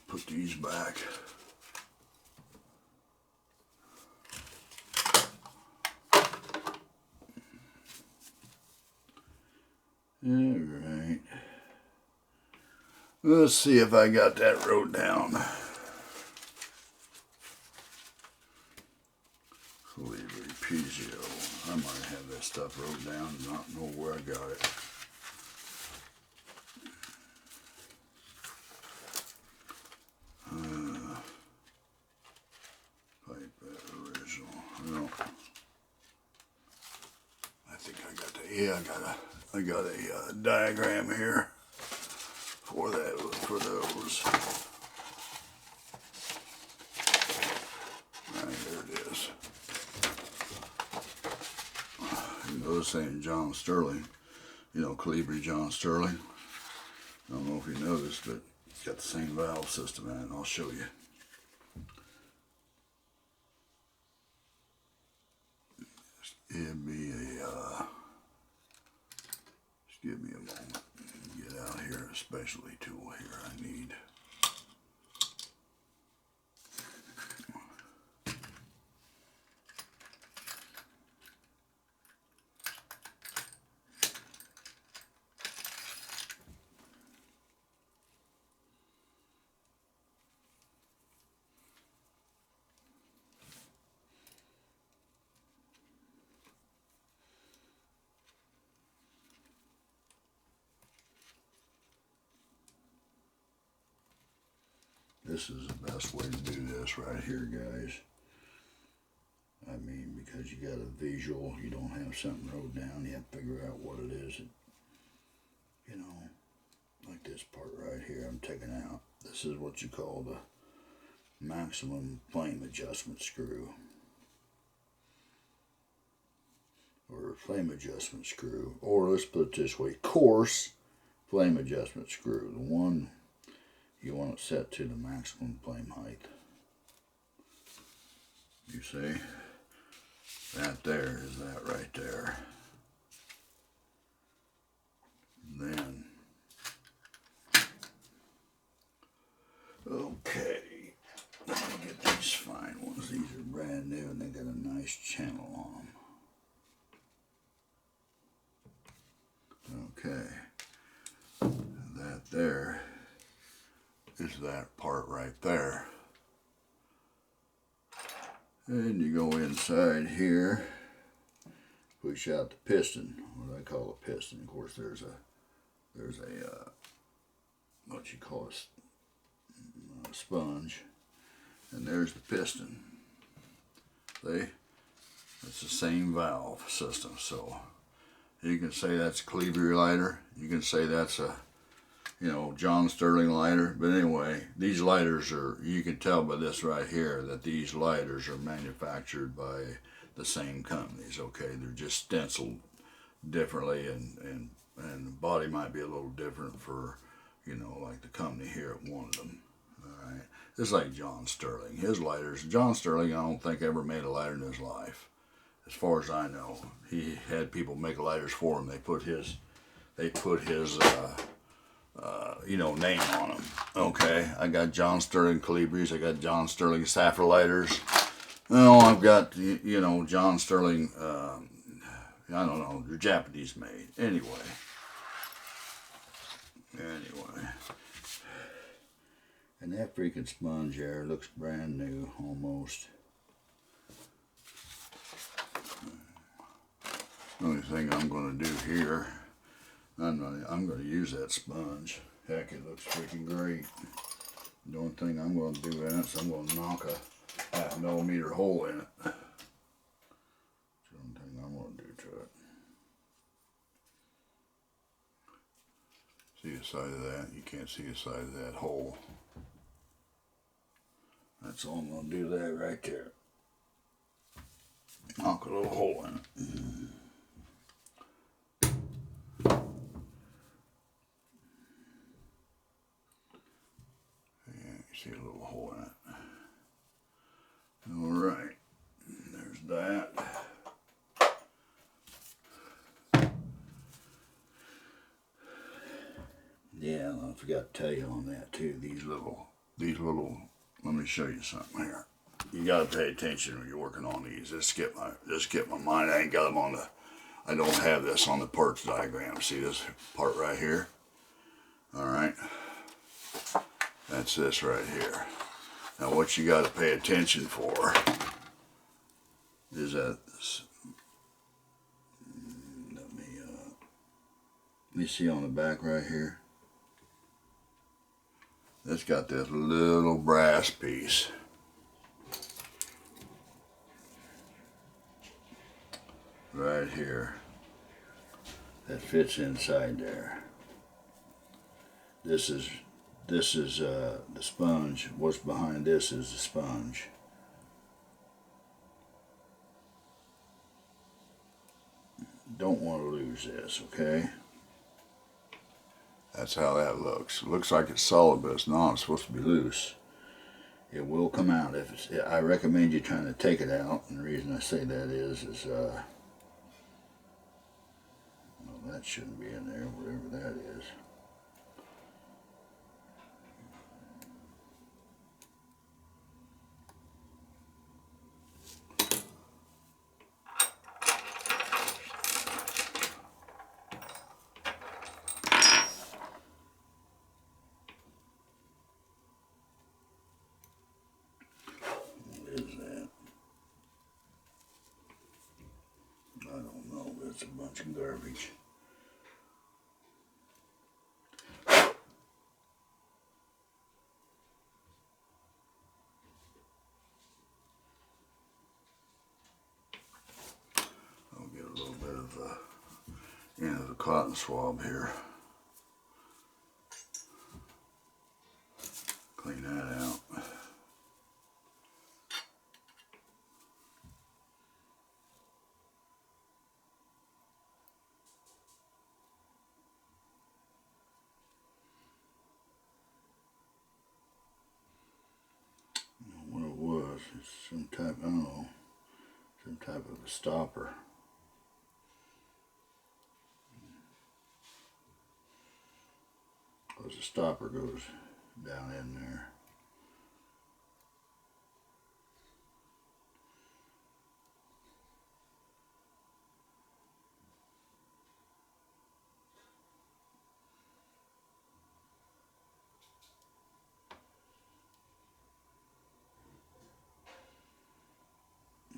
Put these back. Alright. Let's see if I got that wrote down. Pizio. I might have that stuff wrote down and not know where I got it. Original. No. I think I got the. Yeah, I got a diagram here for that for those. Right, there it is. You know, this ain't John Sterling. You know, Calibri John Sterling. I don't know if you noticed, but it's got the same valve system in it, and I'll show you. It'd be just give me a moment. Get out here, a specialty tool here I need. this is the best way to do this right here, guys. I mean, because you got a visual, you don't have something wrote down, you have to figure out what it is. You know, like this part right here I'm taking out. This is what you call the maximum flame adjustment screw. Or flame adjustment screw. Or let's put it this way, coarse flame adjustment screw. The one you want it set to the maximum flame height. You see? That there is that right there. Then, okay, let me get these fine ones. These are brand new and they got a nice channel on them. Okay, that there is that part right there. And you go inside here, push out the piston, what I call a piston. Of course, there's a what you call a sponge, and there's the piston. See, it's the same valve system. So you can say that's a Cleaver lighter. You can say that's a, you know, John Sterling lighter. But anyway, these lighters are, you can tell by this right here that these lighters are manufactured by the same companies. Okay, they're just stenciled differently, and the body might be a little different for, you know, like the company here at one of them. All right, it's like John Sterling. His lighters, John Sterling, I don't think ever made a lighter in his life, as far as I know. He had people make lighters for him. They put his you know, name on them. Okay, I got John Sterling Calibris, I got John Sterling Sapphire lighters. Well, I've got, you know, John Sterling, I don't know, they're Japanese made. Anyway. And that freaking sponge there looks brand new, almost. The only thing I'm going to do here, I'm going to use that sponge. Heck, it looks freaking great. The only thing I'm going to do in it is I'm going to knock a 1/2 millimeter hole in it. That's the only thing I'm going to do to it. See the side of that? You can't see the side of that hole. That's all I'm going to do that right there. Knock a little hole in it. Yeah, you see a little hole in it. All right, there's that. Yeah, I forgot to tell you on that too. These little, let me show you something here. You gotta pay attention when you're working on these. Just skip my mind. I ain't got them on the, I don't have this on the parts diagram. See this part right here? All right, that's this right here. Now what you gotta pay attention for is that, let me see on the back right here. It's got this little brass piece. Right here. That fits inside there. This is the sponge. What's behind this is the sponge. Don't want to lose this, okay? That's how that looks. It looks like it's solid, but it's not. It's supposed to be loose. It will come out. If it's, I recommend you trying to take it out. And the reason I say that is well, that shouldn't be in there, whatever that is. It's a bunch of garbage. bit of end of the cotton swab here. Clean that out. What it was, it's some type, I don't know, some type of a stopper. Because the stopper goes down in there.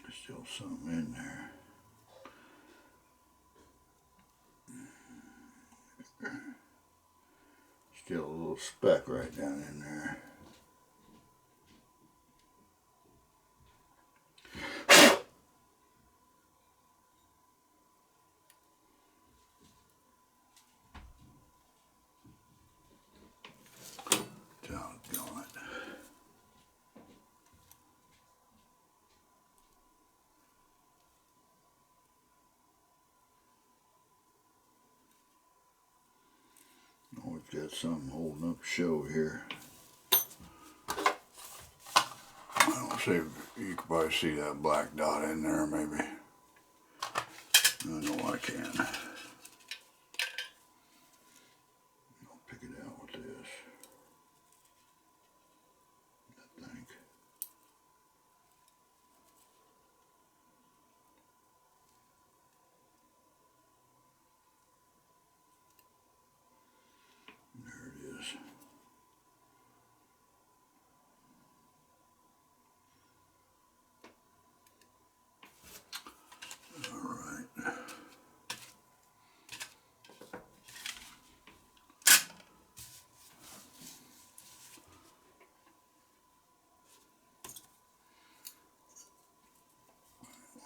There's still something in there. Still a little speck right down in there. Doggone it. Oh, we've got something holding up show here. I don't see, you can probably see that black dot in there maybe. I know I can. I'll pick it out with this. I think. There it is. All right.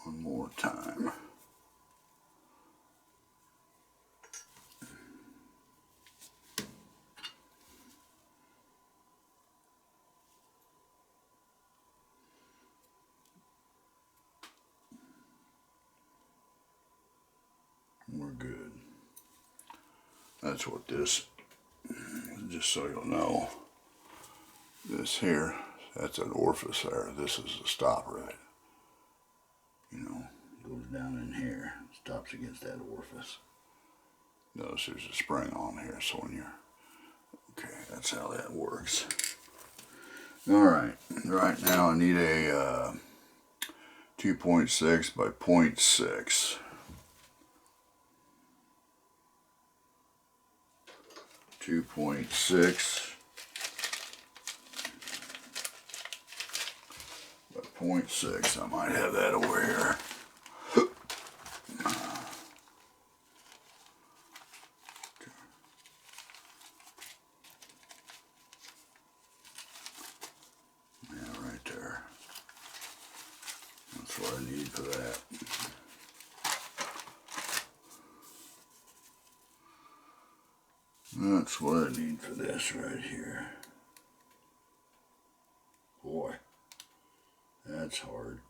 One more time. We're good. That's what this, just so you'll know, this here, that's an orifice there. This is the stopper that, you know, goes down in here, stops against that orifice. Notice there's a spring on here, so when you're, okay, that's how that works. Alright, right now I need a 2.6 by 0.6. 2.6 by 0.6. I might have that over here. Yeah, right there. That's what I need for that. That's what I need for this right here. Boy, that's hard.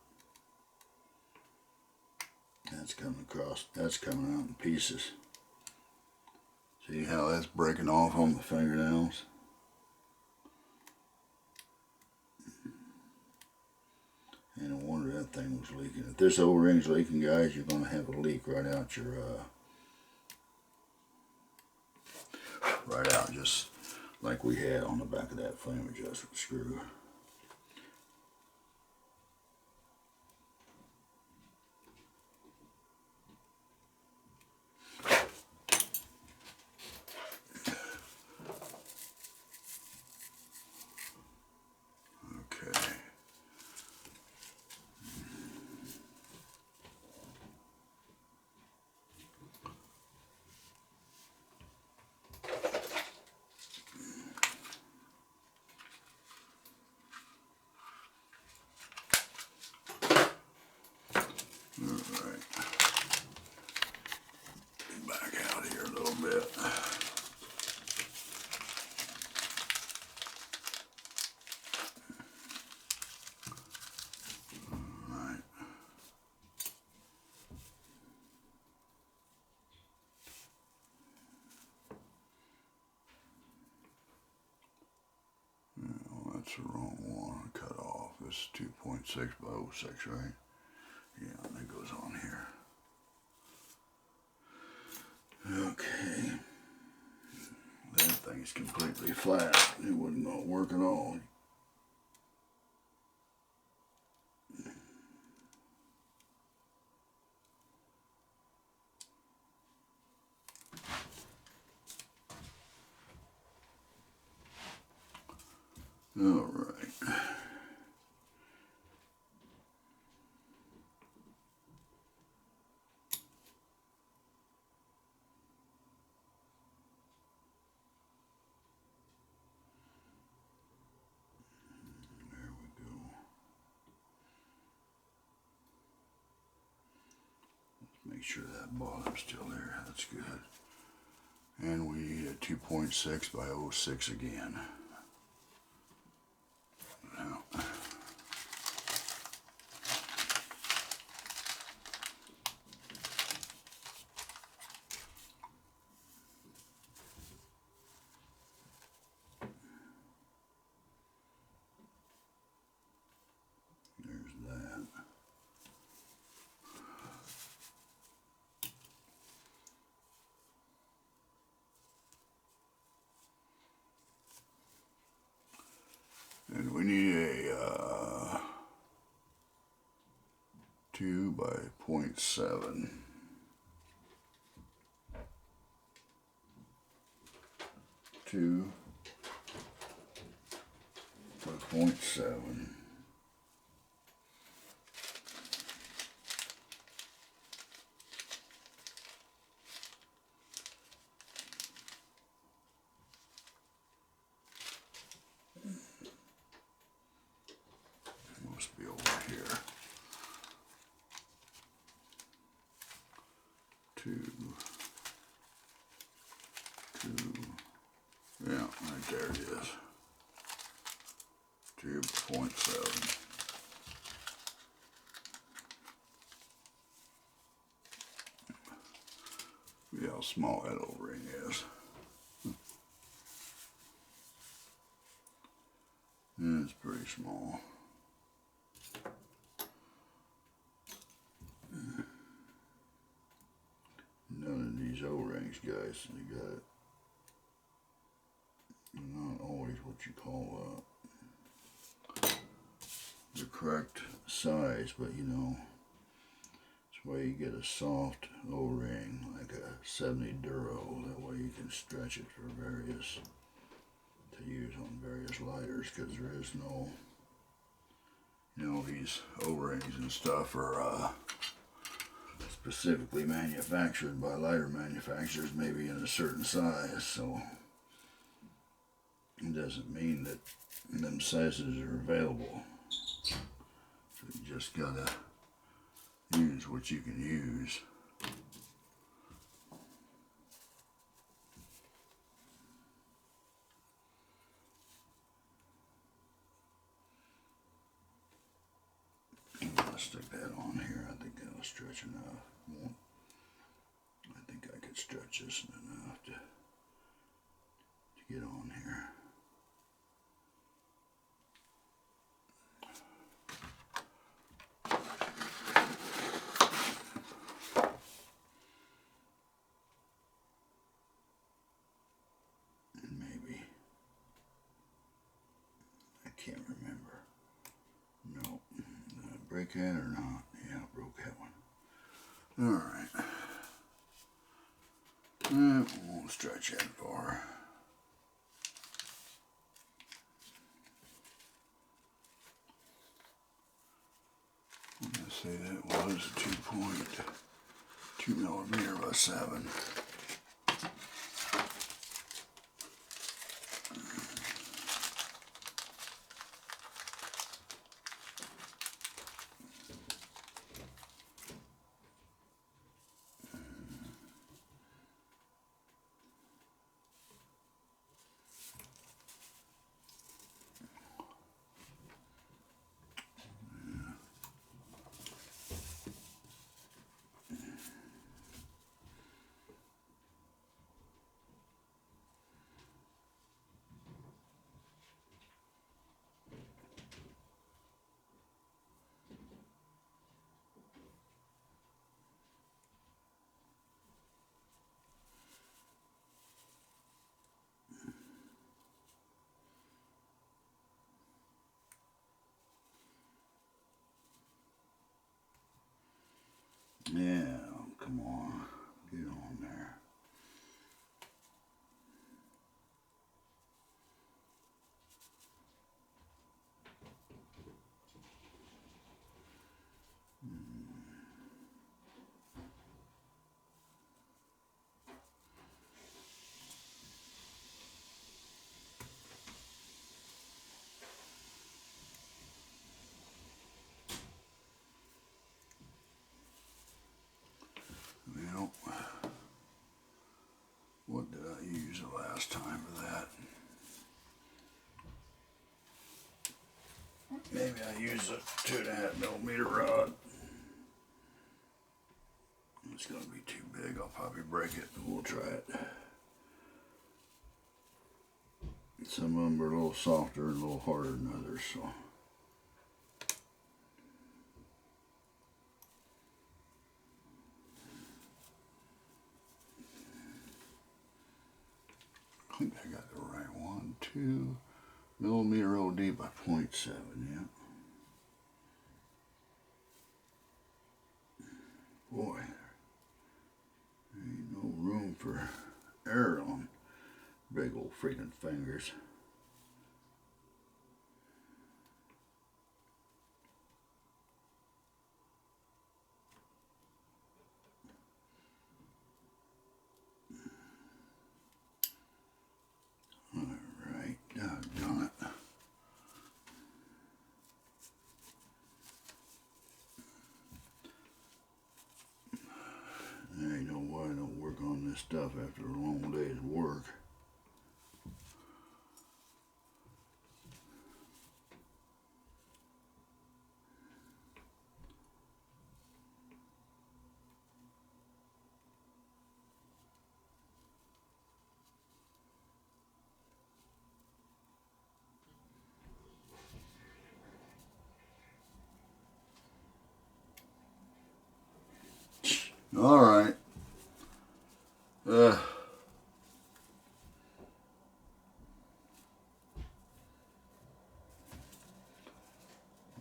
That's coming across, that's coming out in pieces. See how that's breaking off on the fingernails? And no wonder that thing was leaking. If this O-ring's leaking, guys, you're going to have a leak right out your, right out, just like we had on the back of that flame adjustment screw. Okay. that's the wrong one. Cut off. This is 2.6 by 06, right? Yeah, that goes on here. Okay. That thing's completely flat. It would not work at all. All right. Make sure that bottom's still there. That's good. And we need a 2.6 by 06 again. Now, there's that. And we need a 2 by 0.7. 2 by 0.7. Must be over here. 2, 2, yeah, right there it is. 2.7. See how small that O-ring is. It's pretty small. None of these O-rings, guys, they got it. Not always what you call the correct size, but you know, that's why you get a soft O-ring, like a 70 Duro. That way you can stretch it for various, to use on various lighters, because there is no, you know, these O-rings and stuff are specifically manufactured by lighter manufacturers, maybe in a certain size, so it doesn't mean that them sizes are available. So you just gotta use what you can use. I'm gonna stick that on here. I think that'll stretch enough. I think I could stretch this enough to get on here. And maybe, I can't remember. No, did I break that or not? Yeah, I broke that one. All right. Won't stretch that far. I'm going to say that was 2.2 millimeter by 7. Yeah, come on, get on there. Well, what did I use the last time for that? Maybe I used a 2.5mm rod. It's gonna be too big, I'll probably break it, but we'll try it. Some of them are a little softer and a little harder than others, so. I think I got the right one. 2mm OD by 0.7, yeah. Boy, there ain't no room for error on big old freaking fingers. Alright, doggone it. There ain't no way I don't work on this stuff after a long day's work. All right.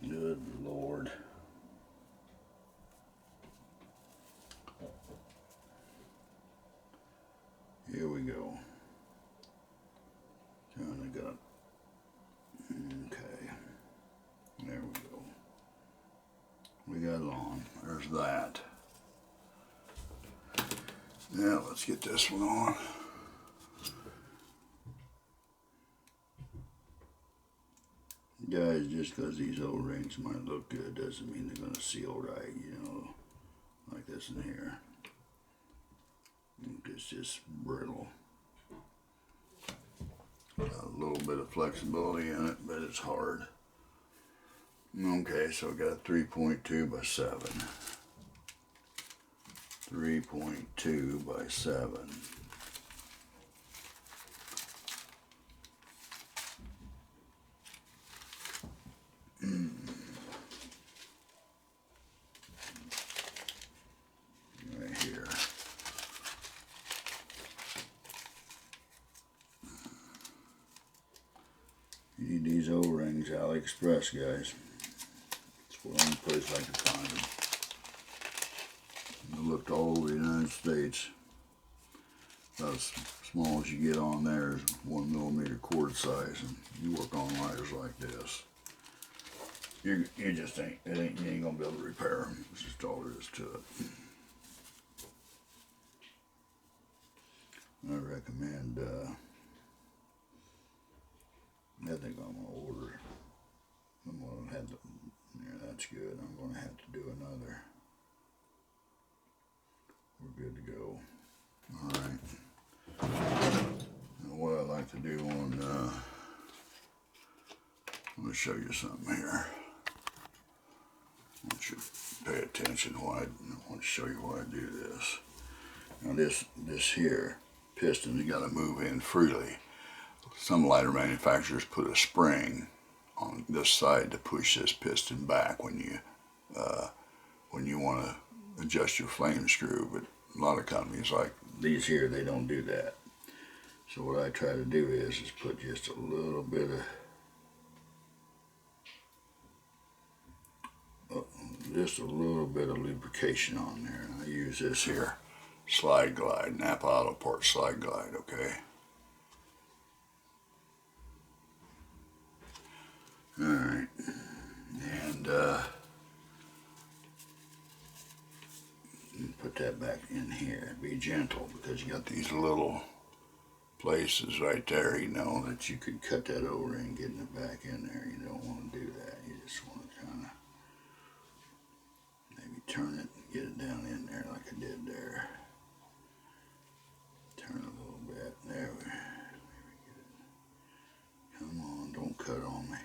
Good Lord. Here we go. Kind of got. Okay. There we go. We got it on. There's that. Now let's get this one on. Guys, just because these O-rings might look good doesn't mean they're going to seal right, you know, like this in here. It's just brittle. Got a little bit of flexibility in it, but it's hard. Okay, so I got 3.2 by 7. 3.2 by 7. Right here. You need these O-rings, AliExpress, guys. It's the only place I can find them. I looked all over the United States. About as small as you get on there is 1mm cord size, and you work on wires like this. You just ain't, you ain't gonna be able to repair them. That's just all there is to it. I recommend, I think I'm gonna order. I'm gonna have to, yeah, that's good. I'm gonna have to do another. We're good to go. All right. Now what I'd like to do on, I'm gonna show you something here. I want you to pay attention why I want to show you why I do this. Now this here piston, you got to move in freely. Some lighter manufacturers put a spring on this side to push this piston back when you want to adjust your flame screw, but a lot of companies like these here, they don't do that. So what I try to do is put just a little bit of just a little bit of lubrication on there. I use this here, Slide Glide, Napa Auto Parts Slide Glide, okay? Alright, and put that back in here. Be gentle, because you got these little places right there, you know, that you could cut that O-ring, getting it back in there. You don't want to do that. You just want to kind of maybe turn it and get it down in there like I did there. Turn it a little bit. There we go. Come on, don't cut on me.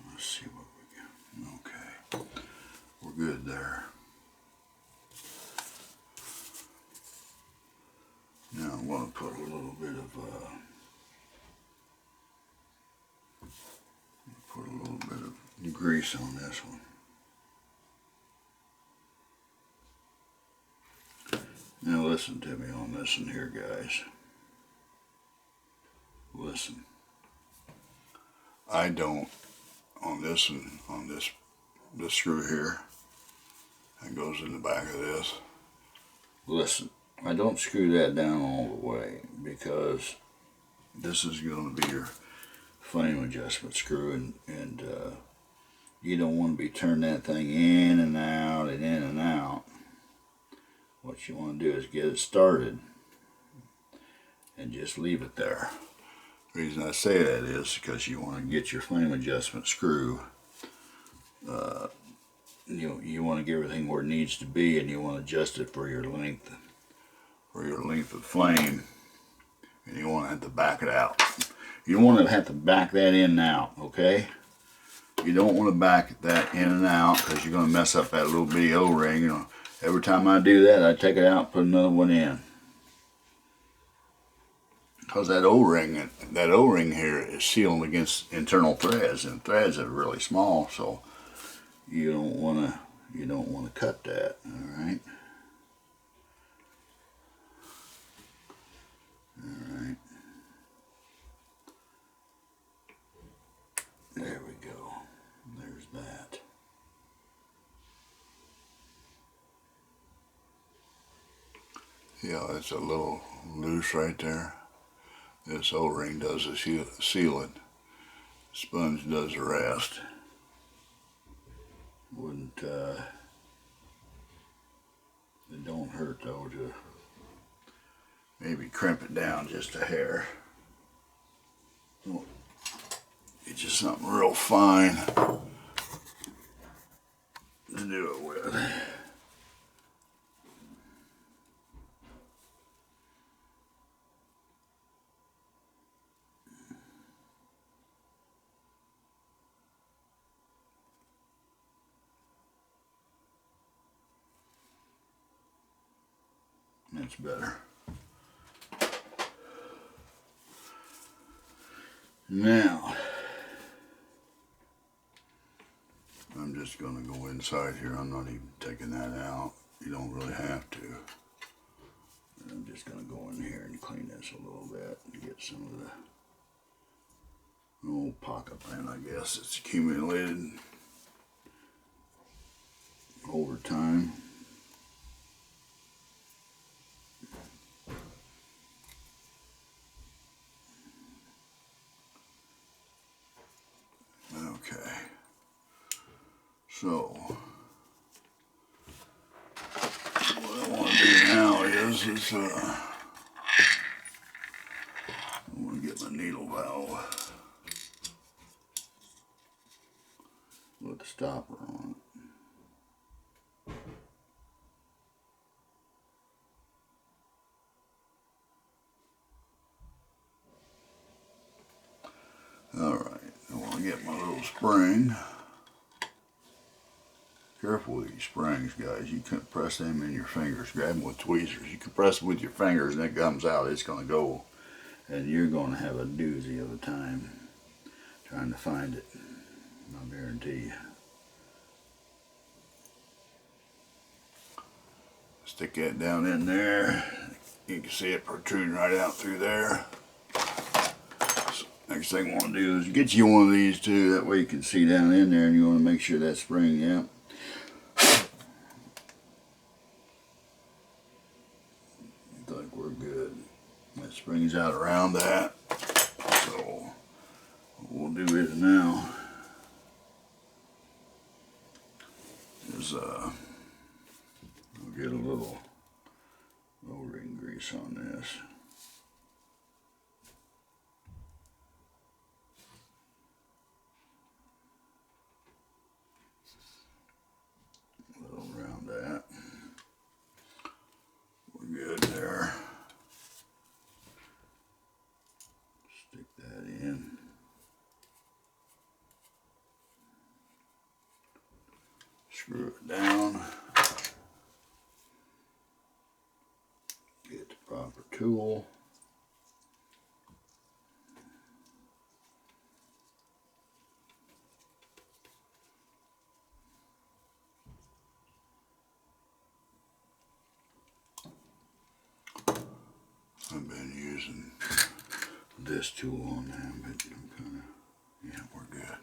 Let's see what we got. Okay, we're good there. Now I'm going to put a little bit of grease on this one. Now listen to me on this one here, guys. Listen. I don't, on this one, on this screw here that goes in the back of this. Listen, I don't screw that down all the way, because this is going to be your flame adjustment screw, and you don't want to be turning that thing in and out and in and out. What you want to do is get it started and just leave it there. The reason I say that is because you want to get your flame adjustment screw, you want to get everything where it needs to be, and you want to adjust it for your length of flame, and you want to have to back it out. You want to have to back that in and out, okay? You don't want to back that in and out, because you're going to mess up that little bitty O-ring. You know, every time I do that, I take it out and put another one in. Because that O-ring here is sealed against internal threads, and threads are really small, so you don't want to cut that. All right. All right. There we go. There's that. Yeah, it's a little loose right there. This O-ring does the sealing. Sponge does the rest. Wouldn't, it don't hurt though to maybe crimp it down just a hair. Get just something real fine to do it with. That's better. Now, I'm just going to go inside here. I'm not even taking that out. You don't really have to. I'm just going to go in here and clean this a little bit and get some of the old pocket lint, I guess, it's accumulated over time. Okay, so what I want to do now is I want to get my needle valve with the stopper on it. I'll get my little spring. Careful with these springs, guys. You can't press them in your fingers. Grab them with tweezers. You can press them with your fingers and it comes out. It's going to go. And you're going to have a doozy of a time trying to find it. I'll guarantee you. Stick that down in there. You can see it protruding right out through there. So next thing I want to do is get you one of these too. That way you can see down in there, and you want to make sure that spring, yeah. I think we're good. That springs out around that. So we'll do it now. I'll get a little O-ring grease on this. A little around that. We're good there. Stick that in. Screw it down. Get the proper tool. I've been using this tool on them, but I'm kind of, yeah, we're good.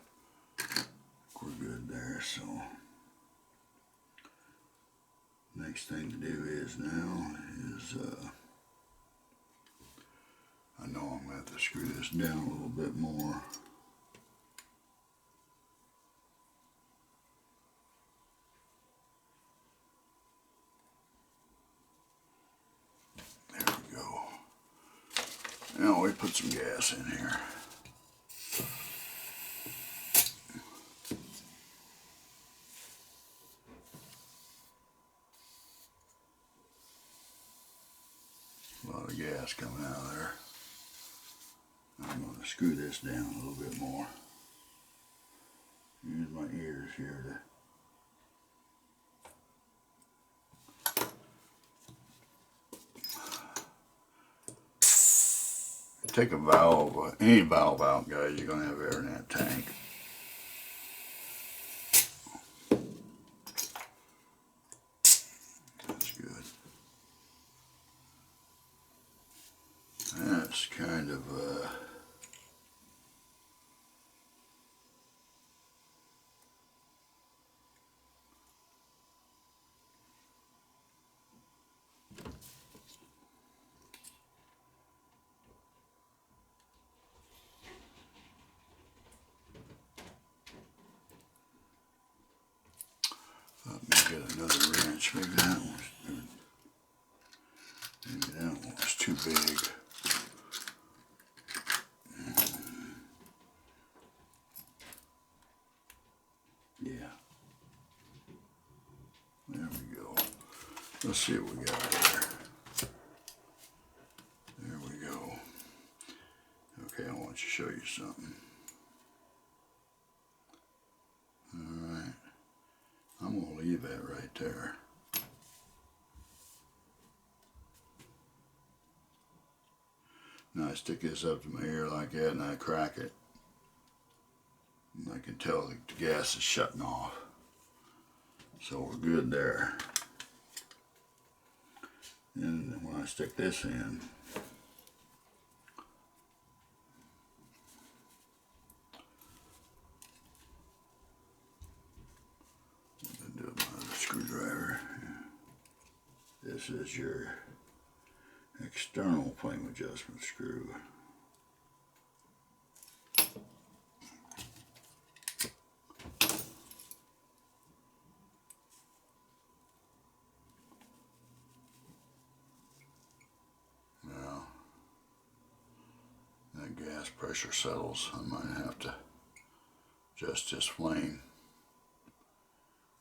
We're good there, so next thing to do is now is, I know I'm going to have to screw this down a little bit more. There we go. Now we put some gas in here. A lot of gas coming out of there. I'm going to screw this down a little bit more. Use my ears here to take a valve, any valve out, guys. You're going to have air in that tank. That's good. That's kind of let me get another wrench. Maybe that one was too big. Yeah. There we go. Let's see what we got here. There we go. Okay, I want to show you something. Alright. I'm going to leave that right there. Now I stick this up to my ear like that and I crack it. And I can tell the gas is shutting off. So we're good there. And when I stick this in, I'm going to do it with my screwdriver. This is your external flame adjustment screw. Now, that gas pressure settles. I might have to adjust this flame,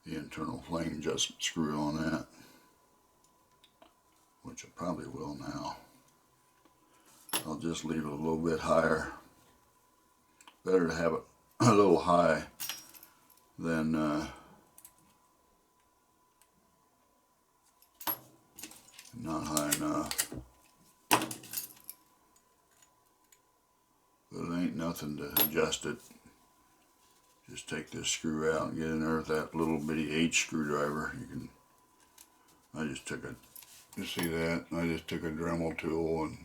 the internal flame adjustment screw on that, which I probably will now. I'll just leave it a little bit higher. Better to have it a little high than not high enough. But it ain't nothing to adjust it. Just take this screw out and get in there with that little bitty H screwdriver. I just took you see that? I just took a Dremel tool and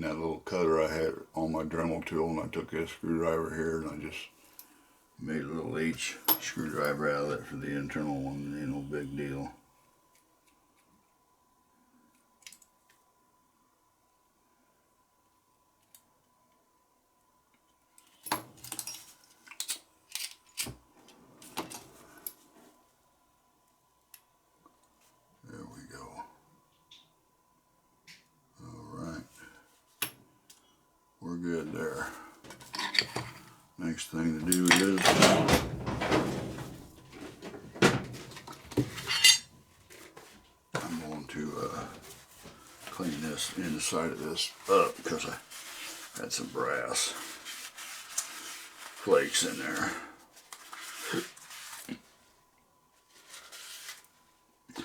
that little cutter I had on my Dremel tool, and I took this screwdriver here and I just made a little H screwdriver out of it for the internal one. It ain't no big deal. There we go. Alright. We're good there. Next thing to do is I'm going to clean this inside of this up because I had some brass flakes in there.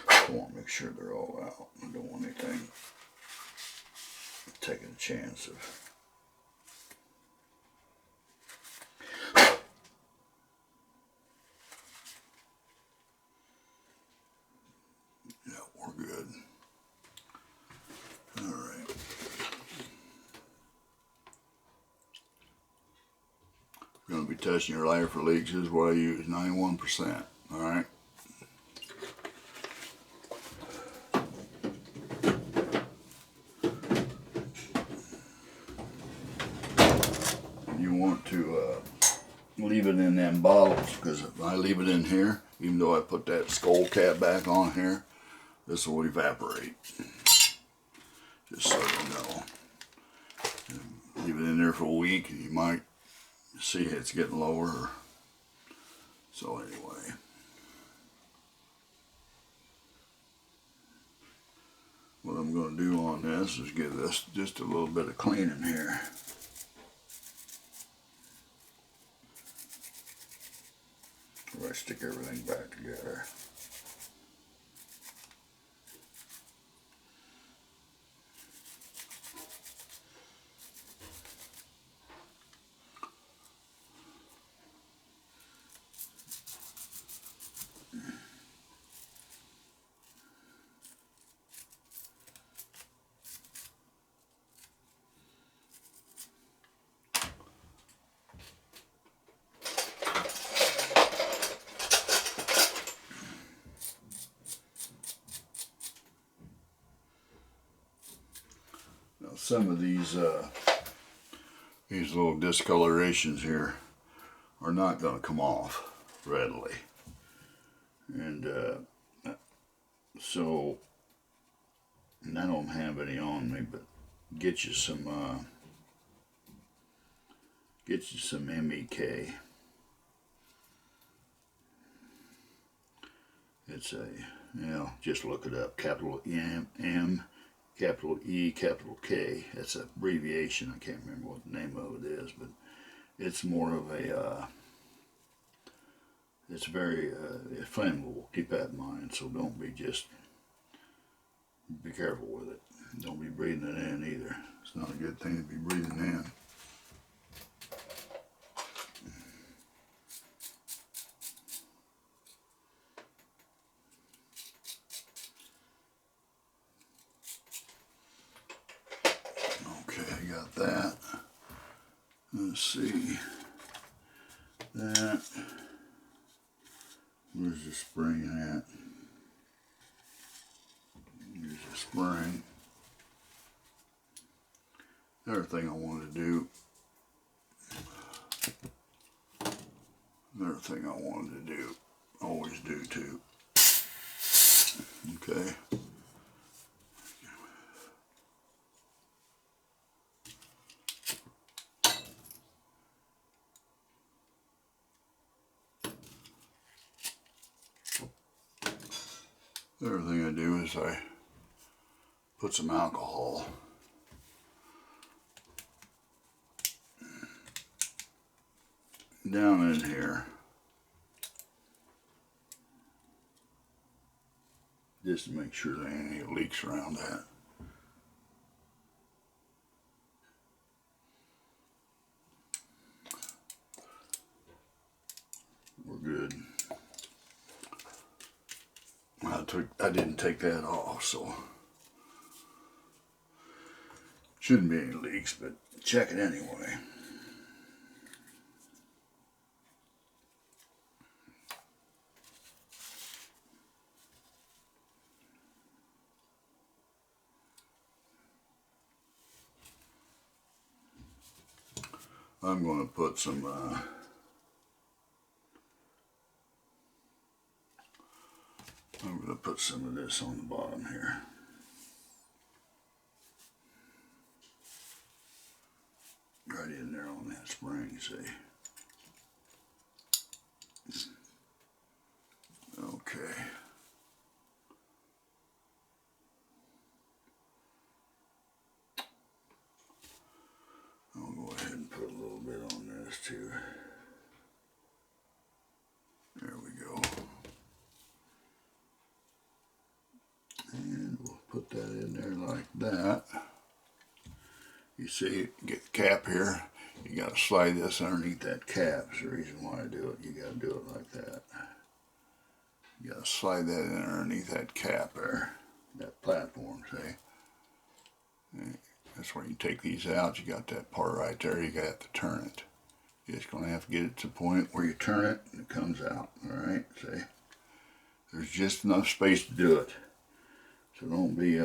I want to make sure they're all out. I don't want anything taking a chance of. Yeah, we're good. All right. If you're going to be testing your lighter for leaks, this is what I use, 91%. All right. You want to leave it in them bottles, because if I leave it in here, even though I put that skull cap back on here, this will evaporate. Just so you know. Leave it in there for a week and you might see it's getting lower. So anyway. What I'm going to do on this is give this just a little bit of cleaning here. Where I stick everything back together. Some of these little discolorations here are not going to come off readily, and so, and I don't have any on me, but get you some MEK. It's a, just look it up, capital M, capital E, capital K. That's an abbreviation. I can't remember what the name of it is, but it's more of a, it's very flammable. Keep that in mind. So don't be be careful with it. Don't be breathing it in either. It's not a good thing to be breathing in. That. Let's see. That. Where's the spring at? Here's the spring. Another thing I wanted to do. Always do too. Okay. The other thing I do is I put some alcohol down in here. Just to make sure there ain't any leaks around that. We're good. I didn't take that off, so shouldn't be any leaks, but check it anyway. I'm going to put some I'm going to put some of this on the bottom here. Right in there on that spring, see? Okay. I'll go ahead and put a little bit on this too. There we go. And we'll put that in there like that. You see, get the cap here. You got to slide this underneath that cap. That's the reason why I do it. You got to do it like that. You got to slide that in underneath that cap there, that platform, see? That's where you take these out. You got that part right there. You got to turn it. You're just going to have to get it to the point where you turn it and it comes out. All right, see? There's just enough space to do it. So don't be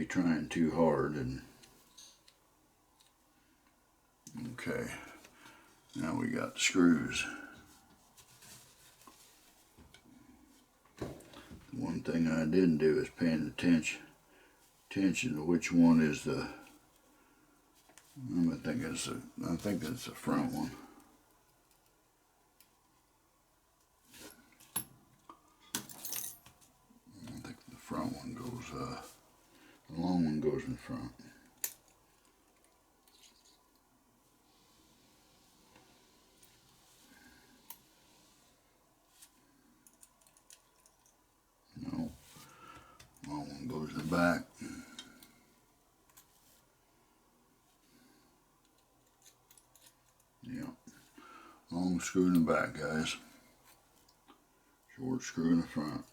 trying too hard. And okay, now we got the screws. One thing I didn't do is paying attention to which one is the. I think it's the front one. I think the front one goes. The long one goes in front. No, long one goes in the back. Yeah, long screw in the back, guys. Short screw in the front.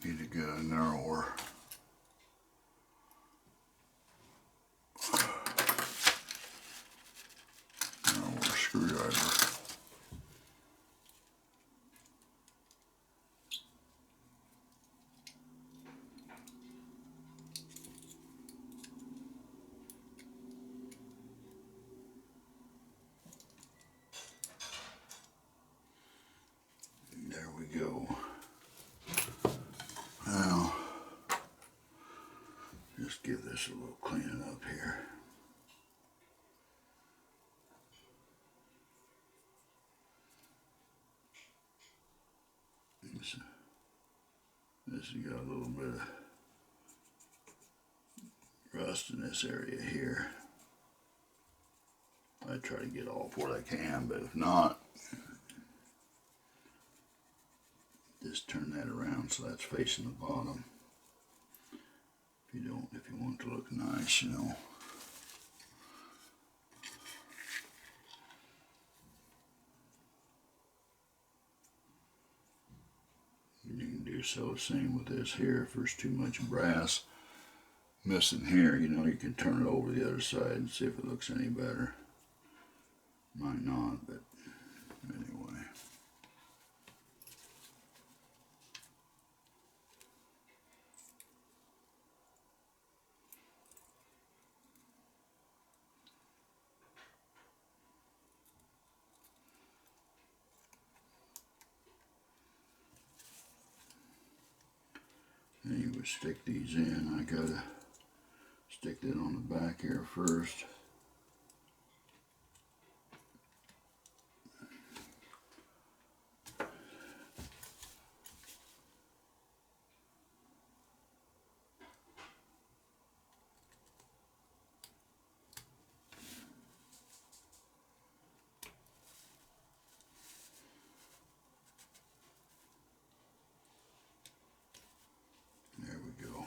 Need to get a narrower screwdriver. There we go. Now, just give this a little cleaning up here. This has got a little bit of rust in this area here. I try to get off what I can, but if not, just turn that around so that's facing the bottom. If you want it to look nice, you know. You can do so the same with this here. If there's too much brass missing here, you know, you can turn it over the other side and see if it looks any better. Might not, but anyway. Anyway, stick these in. I gotta stick that on the back here first. There we go.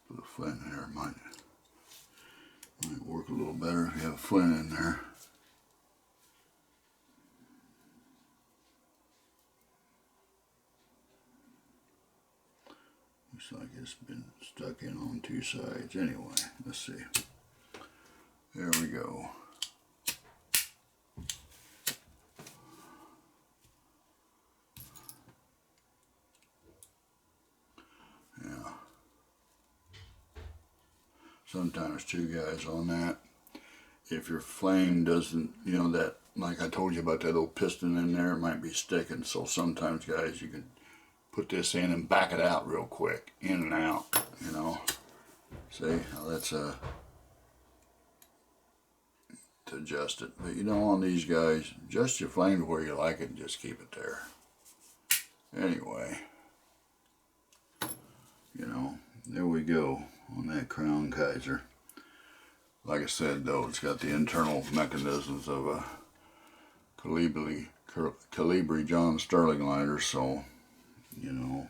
Put a flint in there. Might work a little better if you have a flint in there. Looks like it's been stuck in on two sides. Anyway, let's see. There we go. Yeah. Sometimes two guys on that. If your flame doesn't, you know, that, like I told you about that little piston in there, it might be sticking. So sometimes, guys, you can put this in and back it out real quick, in and out, you know. See, now that's to adjust it. But you don't want these guys, adjust your flame to where you like it and just keep it there. Anyway, you know, there we go on that Crown Kaiser. Like I said, though, it's got the internal mechanisms of a Calibri John Sterling lighter, so, you know,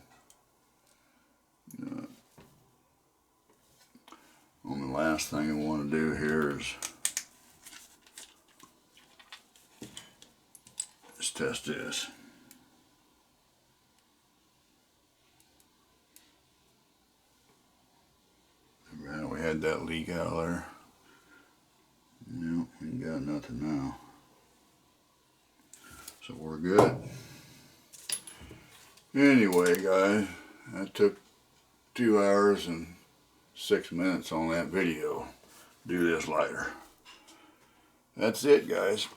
on the last thing I want to do here is test this. Remember how we had that leak out of there? No, we ain't got nothing now. So we're good. Anyway, guys, that took 2 hours and 6 minutes on that video. Do this lighter. That's it, guys.